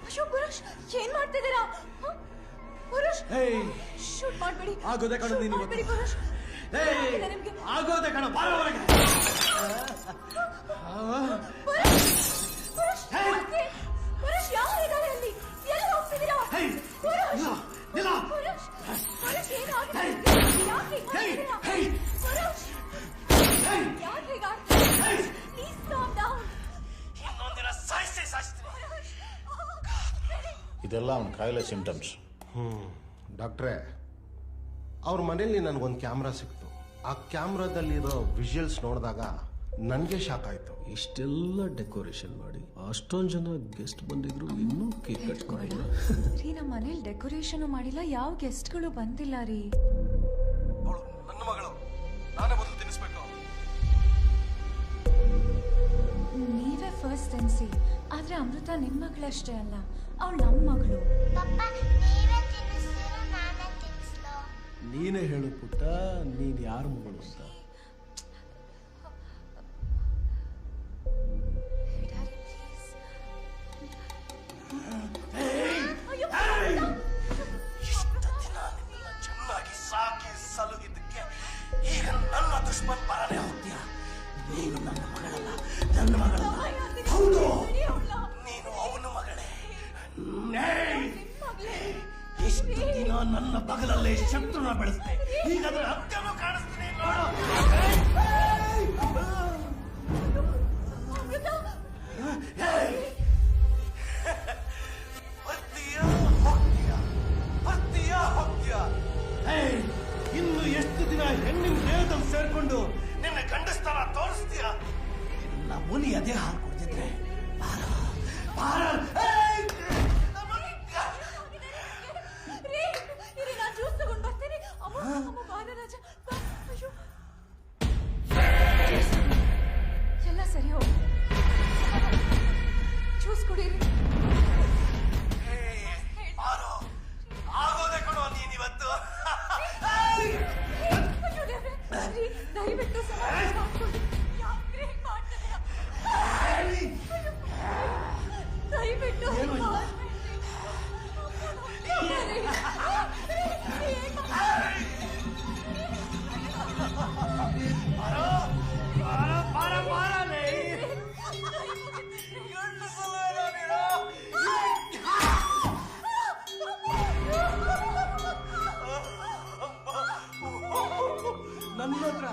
ಅಯ್ಯೋ ಪುರುಷ್, ಏನ್ ಮಾಡ್ತಿದ್ದೀರಾ? ಪುರುಷ್ ಶೂಟ್ ಮಾಡಬೇಡಿ. ಆಗೋದೆ ಕಣ ನೀನು. ಮಾಡಬೇಡಿ ಪುರುಷ್. ಆಗೋದೆ ಕಣ, ಬಾರ ಹೊರಗೆ. ಪುರುಷ್ ಪುರುಷ್ ಯಾರು ಇದ್ದಾರೆ ಅಲ್ಲಿ? ಎಲ್ಲಿ ಹೋಗ್ತಿದ್ದೀರಾ? ಪುರುಷ್ ಪುರುಷ್ ಪುರುಷ್ ಏನಾಗಿದೆ? ಯಾಕೆ ಹೀಗಾಡ್ತಿದ್ದೀರಾ? ಪುರುಷ್ ಯಾಕೆ ಹೀಗಾಡ್ತಿದ್ದೀರಾ? Please calm down. ಇನ್ನೊಂದಿನ ಸಾಯಿಸ್ತೀನಿ. ಇದೆಲ್ಲ ಅವನ ಕಾಯಿಲೆ ಸಿಂಟಮ್ಸ್. ಡಾಕ್ಟ್ರೇ, ಅವ್ರ ಮನೇಲಿ ನನಗೊಂದು ಕ್ಯಾಮ್ರಾ ಸಿಕ್ತು. ಆ ಕ್ಯಾಮ್ರಾದಲ್ಲಿರೋ ವಿಜುವಲ್ಸ್ ನೋಡಿದಾಗ ನನಗೆ ಶಾಕ್ ಆಯಿತು. ಇಷ್ಟೆಲ್ಲ ಡೆಕೋರೇಷನ್ ಮಾಡಿ ಅಷ್ಟೊಂದು ಜನ ಗೆಸ್ಟ್ ಬಂದಿದ್ರು, ಇನ್ನೂ ಕೇಕ್ ಕಟ್ ಮಾಡಿಲ್ಲ ರೀ. ನಮ್ಮ ಮನೇಲಿ ಡೆಕೋರೇಷನ್ ಮಾಡಿಲ್ಲ, ಯಾವ ಗೆಸ್ಟ್ಗಳು ಬಂದಿಲ್ಲ ರೀ. ನನ್ನ ಮಗಳು, ನಾನೇ ಮೊದಲು ತಿನ್ನಿಸ್ಬೇಕು. ನೀವೇ ಫಸ್ಟ್ ತಿನ್ಸಿ. ಆದ್ರೆ ಅಮೃತ ನಿಮ್ಮ ಮಗಳಷ್ಟೇ ಅಲ್ಲ, ಅವಳು ನಮ್ಮ ಮಗಳು. ನೀನೇ ಹೇಳು ಪುಟ್ಟ, ನೀನ್ ಯಾರ ಮಗಳು ಅಂತ. ಚೆನ್ನಾಗಿ ಸಾಕಿ ಸಲುಗಿದ್ದಕ್ಕೆ ಈಗ ನನ್ನ ದುಶ್ಮನ್ ಪರನೇ ಹೋಗ್ತೀಯ. ನೀನು ನನ್ನ ಮಗಳಲ್ಲ, ನನ್ನ ಮಗಳಲ್ಲ. ಹೌದು, ನೀನು ಅವನ ಮಗಳೇ. ಇಷ್ಟು ದಿನ ನನ್ನ ಬಗಲಲ್ಲೇ ಶತ್ರುನ ಬೆಳೆಸ್ತೆ, ಈಗ ಅದರ ಅಂತ್ಯನೂ ಕಾಣಿಸ್ತೀನಿ ನೋಡು. ಇನ್ನು ಎಷ್ಟು ದಿನ ಹೆಣ್ಣಿನ ದೇಹದಲ್ಲಿ ಸೇರ್ಕೊಂಡು ನಿನ್ನ ಗಂಡಸ್ತಾನ ತೋರಿಸ್ತೀಯ? ನಿನ್ನ ಮುನಿ ಅದೇ ಹಾಲು ಕೊಡ್ತಿದ್ರೆ ಎಲ್ಲ ಸರಿ ಹೋಗಿ ಜ್ಯೂಸ್ ಕುಡೀರಿ. ಆಗೋದೆ ಕೊಡುವ ನೀನಿವತ್ತು. ದಯವಿಟ್ಟು ದಯವಿಟ್ಟು ನನ್ನ ಹತ್ರ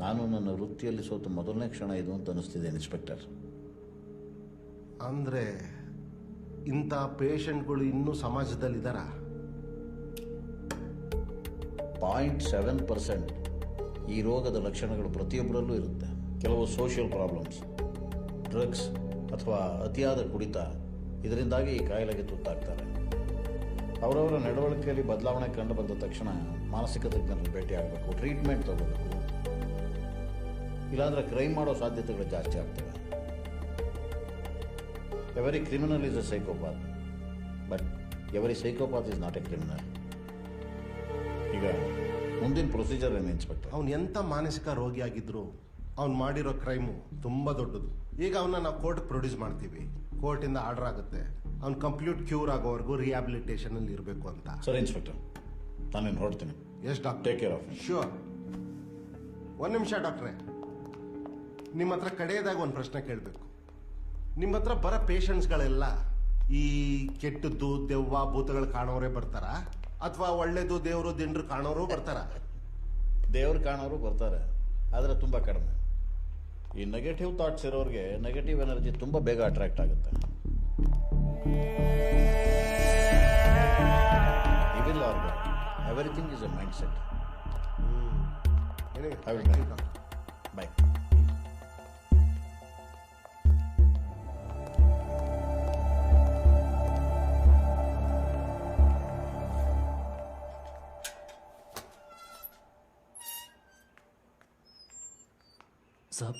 ನಾನು ನನ್ನ ವೃತ್ತಿಯಲ್ಲಿ ಸೋತ ಮೊದಲನೇ ಕ್ಷಣ ಇದು ಅಂತ ಅನಿಸ್ತಿದೆ ಇನ್ಸ್ಪೆಕ್ಟರ್. ಅಂದರೆ ಇಂಥ ಪೇಷಂಟ್ಗಳು ಇನ್ನೂ ಸಮಾಜದಲ್ಲಿದ್ದಾರಾ? 0.7% ಈ ರೋಗದ ಲಕ್ಷಣಗಳು ಪ್ರತಿಯೊಬ್ಬರಲ್ಲೂ ಇರುತ್ತೆ. ಕೆಲವು ಸೋಷಿಯಲ್ ಪ್ರಾಬ್ಲಮ್ಸ್, ಡ್ರಗ್ಸ್ ಅಥವಾ ಅತಿಯಾದ ಕುಡಿತ, ಇದರಿಂದಾಗಿ ಈ ಕಾಯಿಲೆಗೆ ತುತ್ತಾಗ್ತಾರೆ. ಅವರವರ ನಡವಳಿಕೆಯಲ್ಲಿ ಬದಲಾವಣೆ ಕಂಡು ಬಂದ ತಕ್ಷಣ ಮಾನಸಿಕ ತಜ್ಞರನ್ನು ಭೇಟಿಯಾಗಬೇಕು, ಟ್ರೀಟ್ಮೆಂಟ್ ತಗೋಬೇಕು. ಇಲ್ಲಾಂದ್ರೆ ಕ್ರೈಮ್ ಮಾಡೋ ಸಾಧ್ಯತೆಗಳು ಜಾಸ್ತಿ ಆಗ್ತವೆ. Every criminal is a psychopath, but every psychopath is not A criminal. ಈಗ ಮುಂದಿನ ಪ್ರೊಸೀಜರ್ ಏನು ಇನ್ಸ್ಪೆಕ್ಟರ್? ಅವ್ನು ಎಂಥ ಮಾನಸಿಕ ರೋಗಿಯಾಗಿದ್ರು ಅವ್ನು ಮಾಡಿರೋ ಕ್ರೈಮು ತುಂಬ ದೊಡ್ಡದು. ಈಗ ಅವನ್ನ ನಾವು ಕೋರ್ಟ್ ಪ್ರೊಡ್ಯೂಸ್ ಮಾಡ್ತೀವಿ, ಕೋರ್ಟಿಂದ ಆರ್ಡರ್ ಆಗುತ್ತೆ, ಅವ್ನು ಕಂಪ್ಲೀಟ್ ಕ್ಯೂರ್ ಆಗೋವರೆಗೂ ರಿಹ್ಯಾಬಿಲಿಟೇಷನಲ್ಲಿ ಇರಬೇಕು ಅಂತ. ಸರಿ ಇನ್ಸ್ಪೆಕ್ಟರ್, ನಾನೇನು ಹೊರಡ್ತೀನಿ. Yes doctor, take care of. Sure. ಒಂದು ನಿಮಿಷ ಡಾಕ್ಟ್ರೇ, ನಿಮ್ಮ ಹತ್ರ ಕಡೆಯದಾಗ ಒಂದು ಪ್ರಶ್ನೆ ಕೇಳಬೇಕು. ನಿಮ್ಮ ಹತ್ರ ಬರೋ ಪೇಷಂಟ್ಸ್ಗಳೆಲ್ಲ ಈ ಕೆಟ್ಟದ್ದು ದೆವ್ವ ಭೂತಗಳು ಕಾಣೋರೇ ಬರ್ತಾರಾ, ಅಥವಾ ಒಳ್ಳೇದು ದೇವರು ದಿಂಡ್ರು ಕಾಣೋರು ಬರ್ತಾರ? ದೇವ್ರು ಕಾಣೋರು ಬರ್ತಾರೆ, ಆದರೆ ತುಂಬ ಕಡಿಮೆ. ಈ ನೆಗೆಟಿವ್ ಥಾಟ್ಸ್ ಇರೋರಿಗೆ ನೆಗೆಟಿವ್ ಎನರ್ಜಿ ತುಂಬ ಬೇಗ ಅಟ್ರಾಕ್ಟ್ ಆಗುತ್ತೆ. Evil or everything is a mind set. Bye. ಸಾಬ್,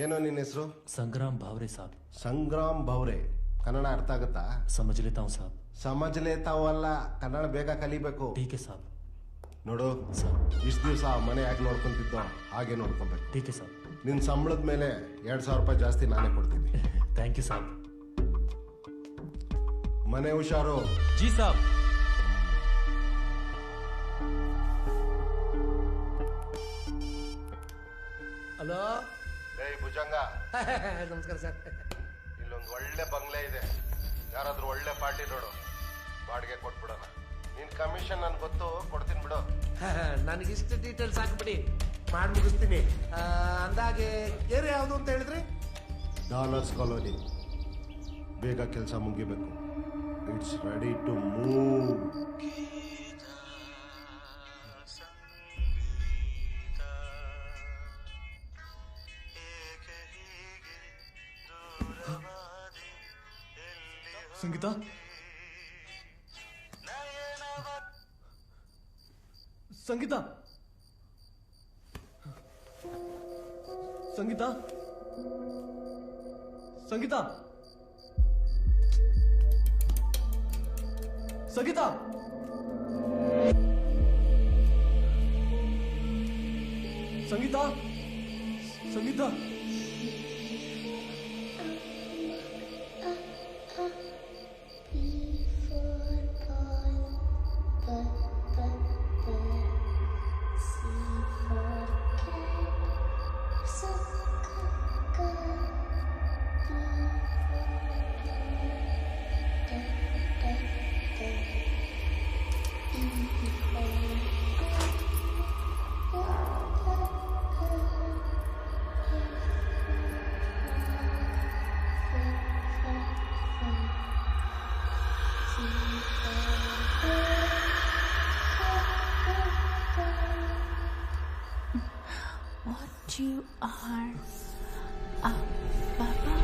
ಏನೋ ನಿನ್ನ ಹೆಸರು? ಸಂಗ್ರಾಮ್ ಭಾವ್ರೆ ಸಾಬ್. ಸಂಗ್ರಾಮ್ ಭಾವ್ರೆ. ಕನ್ನಡ ಅರ್ಥ ಆಗುತ್ತಾ? ಸಮझ लेता हूं साहब. ಸಮझ लेता हूं ಅಲ್ಲ, ಕನ್ನಡ ಬೇಗ ಕಲಿಬೇಕು. ठीक है साहब. ನೋಡು, ಇಷ್ಟು ದಿವಸ ಮನೆ ಹೇಗೆ ನೋಡ್ಕೊಂತಿದ್ದೋ ಹಾಗೆ ನೋಡ್ಕೊಬೇಕು. ठीक है साहब. ನಿನ್ನ ಸಂಬಳದ ಮೇಲೆ 2,000 ರೂಪಾಯಿ ಜಾಸ್ತಿ ನಾನೇ ಕೊಡ್ತೀನಿ. थैंक यू साहब. ಮನೆ ಹುಷಾರು. जी साहब. ಹಲೋ. ಭುಜಂಗ. ನಮಸ್ಕಾರ ಸರ್. ಇಲ್ಲೊಂದು ಒಳ್ಳೆ ಬಂಗ್ಲೆ ಇದೆ, ಯಾರಾದ್ರೂ ಒಳ್ಳೆ ಪಾರ್ಟಿ ನೋಡು, ಬಾಡಿಗೆ ಕೊಟ್ಬಿಡೋಣ. ನಿನ್ ಕಮಿಷನ್ ನನ್ಗೆ ಗೊತ್ತು, ಕೊಡ್ತೀನಿ ಬಿಡು. ನನಗಿಷ್ಟು ಡೀಟೇಲ್ಸ್ ಹಾಕ್ಬಿಡಿ, ಮಾಡಿ ಮುಗಿಸ್ತೀನಿ. ಅಂದಾಗೆ ಏರಿಯಾ ಯಾವುದು ಅಂತ ಹೇಳಿದ್ರಿ? Dollars colony. ಬೇಗ ಕೆಲಸ ಮುಗಿಬೇಕು. It's ready to move. Sangeetha, Sangeetha, Sangeetha, Sangeetha, Sangeetha, Sangeetha, Sangeetha. What you are, Papa.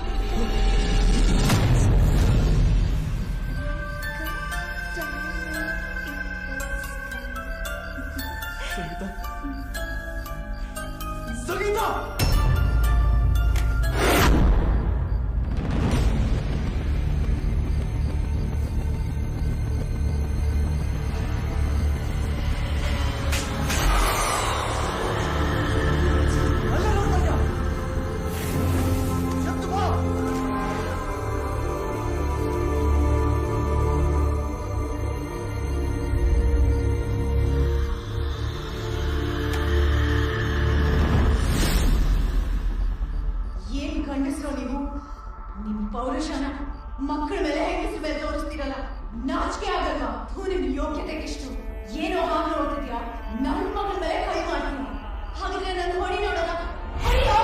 Sangeetha, Sangeetha. ಏನ್ ಗಂಡಸ್ರೋ ನೀವು? ನಿಮ್ ಪೌರುಷನ ಮಕ್ಕಳ ಮೇಲೆ ಹೆಂಗಸ್ರ ಮೇಲೆ ತೋರಿಸ್ತೀರಲ್ಲ, ನಾಚಿಕೆ ಆಗಲ್ವಾ? ನಿಮ್ ಯೋಗ್ಯತೆಗೆಷ್ಟು? ಏನೋ ಹಾಗೆ ನೋಡ್ತಿದ್ಯಾ? ನನ್ನ ಮಗಳ ಮೇಲೆ ಕೈ ಮಾಡ್ತೀಯ? ಹಾಗಿದ್ರೆ ನನ್ನ ಹೊಡಿ ನೋಡೋಣ. ಹೊಡಿಯೋ.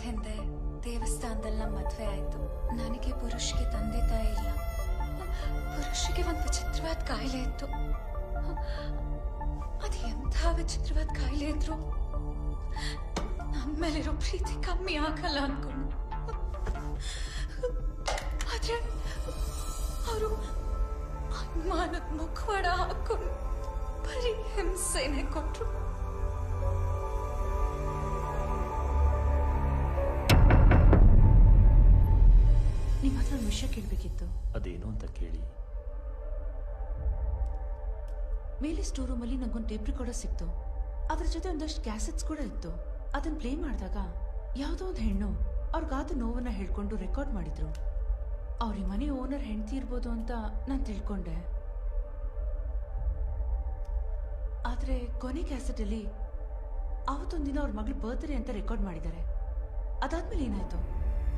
ಹಿಂದೆ ದೇವಸ್ಥಾನದಲ್ಲಿ ನಮ್ಮ ಮದುವೆ ಆಯ್ತು. ನನಗೆ ಪುರುಷ್ಗೆ ತಂದೆ ತಾಯಿ ಇಲ್ಲ. ಪುರುಷಿಗೆ ಒಂದು ವಿಚಿತ್ರವಾದ ಕಾಯಿಲೆ ಇತ್ತು. ಅದು ಎಂಥ ವಿಚಿತ್ರವಾದ ಕಾಯಿಲೆ ಇದ್ರು ನನ್ನ ಮೇಲಿರೋ ಪ್ರೀತಿ ಕಮ್ಮಿ ಆಗಲ್ಲ ಅನ್ಕೊಂಡು. ಆದ್ರೆ ಅವರು ಅನುಮಾನದ ಮುಖವಾಡ ಹಾಕೊಂಡು ಬರೀ ಹಿಂಸೆನೆ ಕೊಟ್ರು. ನಿಮ್ಮ ಹತ್ರ ಒಂದು ವಿಷಯ ಕೇಳಬೇಕಿತ್ತು. ಅದೇನು ಅಂತ ಕೇಳಿ. ಮೇಲೆ ಸ್ಟೋರ್ ರೂಮಲ್ಲಿ ನಂಗೊಂದು ಟೇಪ್ ರೆಕಾರ್ಡರ್ ಸಿಕ್ತು. ಅದ್ರ ಜೊತೆ ಒಂದಷ್ಟು ಕ್ಯಾಸೆಟ್ಸ್ ಕೂಡ ಇತ್ತು. ಅದನ್ನ ಪ್ಲೇ ಮಾಡಿದಾಗ ಯಾವುದೋ ಒಂದು ಹೆಣ್ಣು ಅವ್ರಿಗಾದ ನೋವನ್ನ ಹೇಳ್ಕೊಂಡು ರೆಕಾರ್ಡ್ ಮಾಡಿದ್ರು. ಅವ್ರ ಈ ಮನೆ ಓನರ್ ಹೆಂಡತಿ ಇರ್ಬೋದು ಅಂತ ನಾನು ತಿಳ್ಕೊಂಡೆ. ಆದ್ರೆ ಕೊನೆ ಕ್ಯಾಸೆಟಲ್ಲಿ ಅವತ್ತೊಂದಿನ ಅವ್ರ ಮಗಳ ಬರ್ತ್ಡೇ ಅಂತ ರೆಕಾರ್ಡ್ ಮಾಡಿದ್ದಾರೆ. ಅದಾದ್ಮೇಲೆ ಏನಾಯ್ತು?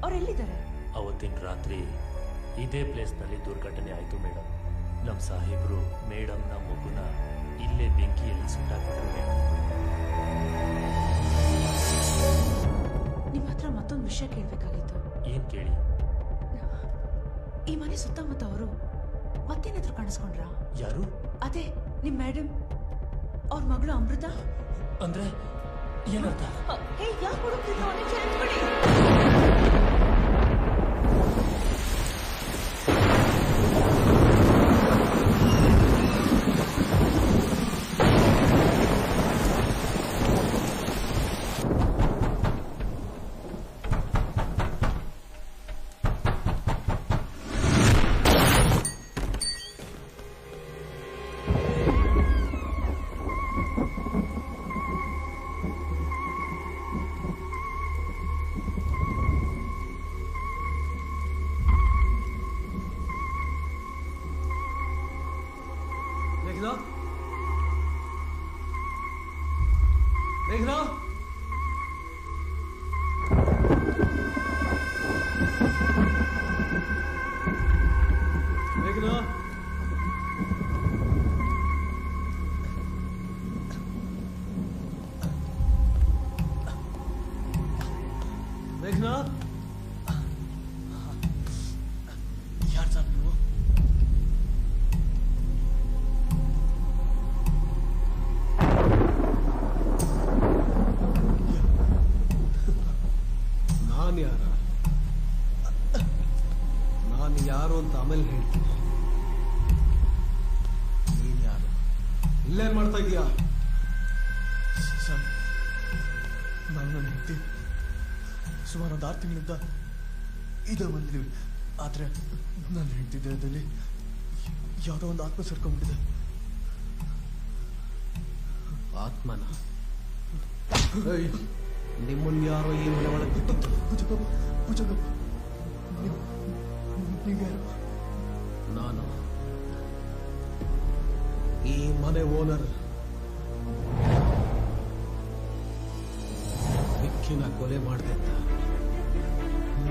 ಅವ್ರು ಎಲ್ಲಿದ್ದಾರೆ? ಅವತ್ತಿನ ರಾತ್ರಿ ಇದೇ ಪ್ಲೇಸ್ನಲ್ಲಿ ದುರ್ಘಟನೆ ಆಯಿತು ಮೇಡಮ್. ನಮ್ಮ ಸಾಹೇಬರು ಮೇಡಮ್ನ ಮಗುನ ಇಲ್ಲೇ ಬೆಂಕಿಯಲ್ಲಿ ಸುಟ್ಟಾಕ್ಬಿಟ್ರು ಮೇಡಮ್. ನಿಮ್ಮ ಹತ್ರ ಮತ್ತೊಂದು ವಿಷಯ ಕೇಳಬೇಕಾಗಿತ್ತು. ಏನು ಕೇಳಿ? ಈ ಮನೆ ಸುತ್ತಮುತ್ತ ಅವರು ಮತ್ತೇನಾದ್ರೂ ಕಾಣಿಸ್ಕೊಂಡ್ರಾ? ಯಾರು? ಅದೇ ನಿಮ್ ಮೇಡಮ್, ಅವ್ರ ಮಗಳು ಅಮೃತ. ಅಂದ್ರೆ ಏನರ್ಥ? ಹೇ, ಯಾಕೆ ಹುಡುಕ್ತಿದ್ರು? ಅದಕ್ಕೆ ಅಂದ್ಬಿಡಿ. ಮೇಘನಾ, ಮೇಘನಾ, ಮೇಘನಾ, ಯಾರು ಸರ್ ನೀವು? ನಾನು ಯಾರು ಅಂತ ಆಮೇಲೆ ಹೇಳ್ತೀನಿ. ನೀನ್ ಯಾರು? ಇಲ್ಲೇನ್ ಮಾಡ್ತಾ ಇದೀಯಾ? ಸರ್, ನಾನು ನನ್ನ ಹೆಂಡತಿ ಸುಮಾರು ಒಂದು 6 ತಿಂಗಳಿಂದ ಇದೇ ಬಂದಿದ್ದೀವಿ. ಆದ್ರೆ ನನ್ನ ಹೆಂಡತಿ ದೇಹದಲ್ಲಿ ಯಾವುದೋ ಒಂದು ಆತ್ಮ ಸೇರ್ಕೊಂಡ್ಬಿಟ್ಟಿದೆ. ಆತ್ಮನ? ನಿಮ್ಮನ್ನ ಯಾರೋ ಈ ಮನೆ ಒಳಗೆ ಬಿಟ್ಟಿದ್ದು? ನಾನು ಈ ಮನೆ ಓನರ್. ಮಿಕ್ಕಿನ ಕೊಲೆ ಮಾಡ್ತಿದ್ದ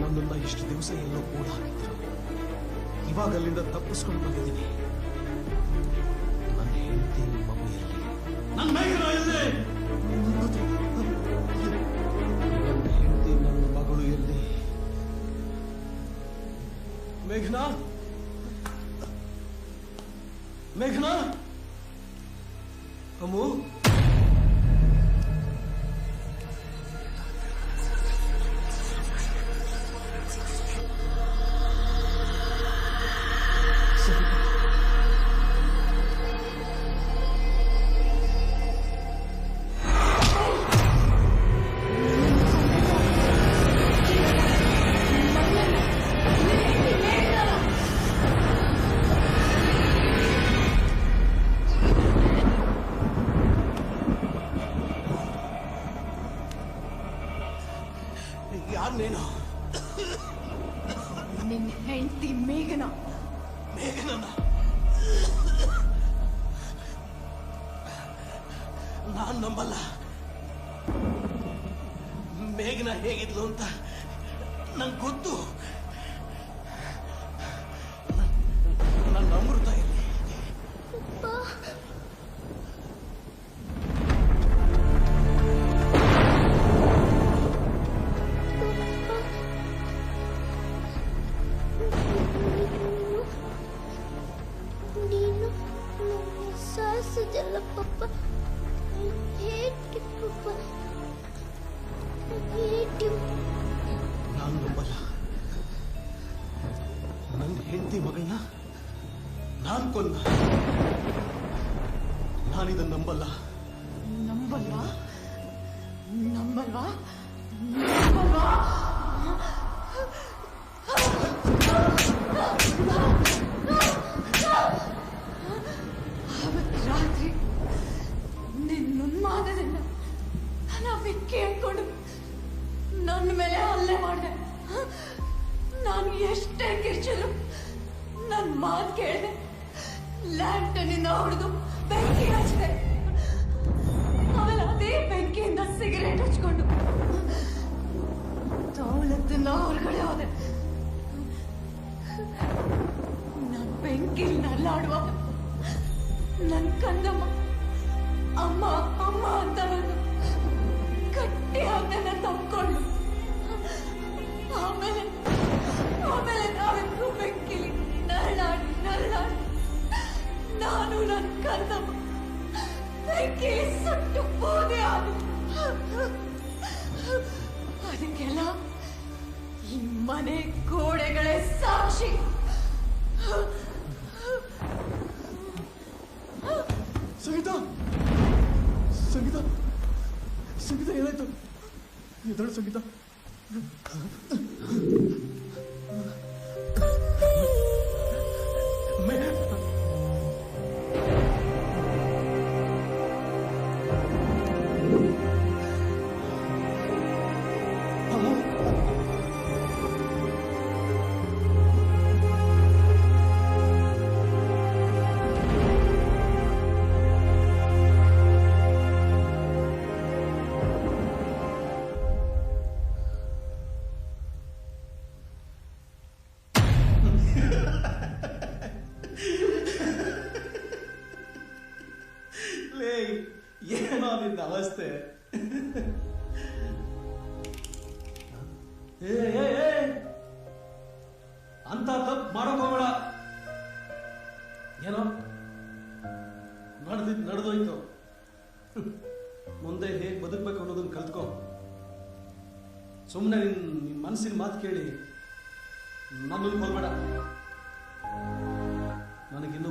ನನ್ನನ್ನ ಇಷ್ಟು ದಿವಸ ಎಲ್ಲೋ ಕೂಡ ಹಾಕಿದ್ರು. ಇವಾಗ ಅಲ್ಲಿಂದ ತಪ್ಪಿಸ್ಕೊಂಡು ಬಂದಿದ್ದೀನಿ. ನನ್ನ ಹೆಂಡತಿ ಮಗು ಎಲ್ಲಿ? ನನ್ನ ಮೇಘನ ಎಲ್ಲಿ? ನನ್ನ ಹೆಂಡತಿ ನನ್ನ ಮಗಳು ಎಲ್ಲಿ? ಮೇಘನಾ, ಮೇಘನಾ, ಅಮ್ಮು, ಯಾರು ನೀನು? ನಿನ್ನ ಹೆಂಡತಿ ಮೇಘನ. ಮೇಘನನ್ನ ನಾನ್ ನಂಬಲ್ಲ. ಮೇಘನ ಹೇಗಿದ್ಲು ಅಂತ ನಂಗೆ ಗೊತ್ತು. ನನ್ನ ಅಮೃತ ಇಲ್ಲಿ. ನಮ್ಮಲ್ವಾ ನಮ್ಮಲ್ವಾ ಅವತ್ತು ರಾತ್ರಿ ನಿನ್ನುನ್ಮಾದದಿಂದ ನಾನು ಬೆಂಕಿ ಹಾಕೊಂಡು ನನ್ನ ಮೇಲೆ ಹಲ್ಲೆ ಮಾಡಿದೆ. ನಾನು ಎಷ್ಟೇ ಕಿರ್ಚಲು ನನ್ನ ಮಾತು ಕೇಳಿದೆ. ಲ್ಯಾಂಟನಿಂದ ಹೊಡೆದು ಬೆಂಕಿ ಹಚ್ಚಿದೆ. ಆಮೇಲೆ ಅದೇ ಬೆಂಕಿಯಿಂದ ಸಿಗರೇಟ್ ಹಚ್ಕೊಂಡು ತವಳತ್ತನ್ನ ಹೊರಗಡೆ ಹೋದೆ. ನಾನು ಬೆಂಕಿಲಿ ನರಳಾಡುವಾಗ ನನ್ನ ಕಂದಮ್ಮ ಅಮ್ಮ ಅಮ್ಮ ಅಂತ ಬಂದು ಗಟ್ಟಿಯಾಗಿ ನನ್ನ ತಪ್ಕೊಂಡು ಆಮೇಲೆ ನಾವಿಬ್ರು ಬೆಂಕಿಲಿ ನರಳಾಡಿ ನಾನು ನನ್ನ ಕಂದಮ್ಮ ಬೆಂಕಿಲಿ ಸುಟ್ಟು ಬೂದೆ ಆದ. ಅದಕ್ಕೆಲ್ಲ ಈ ಮನೆ ಗೋಡೆಗಳೇ ಸಾಕ್ಷಿ. ಸಂಗೀತ ಸಂಗೀತ ಸಂಗೀತ ಏನಾಯ್ತು? ಎದಳು ಸಂಗೀತ. ಏನೋ ನಿನ್ನ ಅವಸ್ಥೆ. ಅಂತ ತಪ್ಪು ಮಾಡೋಕ್ ಹೋಗ್ಬೇಡ. ಏನೋ ನಡೆದೋಯ್ತು. ಮುಂದೆ ಹೇಗೆ ಬದುಕಬೇಕು ಅನ್ನೋದನ್ನ ಕಲ್ತ್ಕೊ. ಸುಮ್ಮನೆ ನಿನ್ನ ಮನಸ್ಸಿನ ಮಾತು ಕೇಳಿ ನನ್ನನ್ನು ಕೊಲ್ಬೇಡ. ನನಗಿನ್ನೂ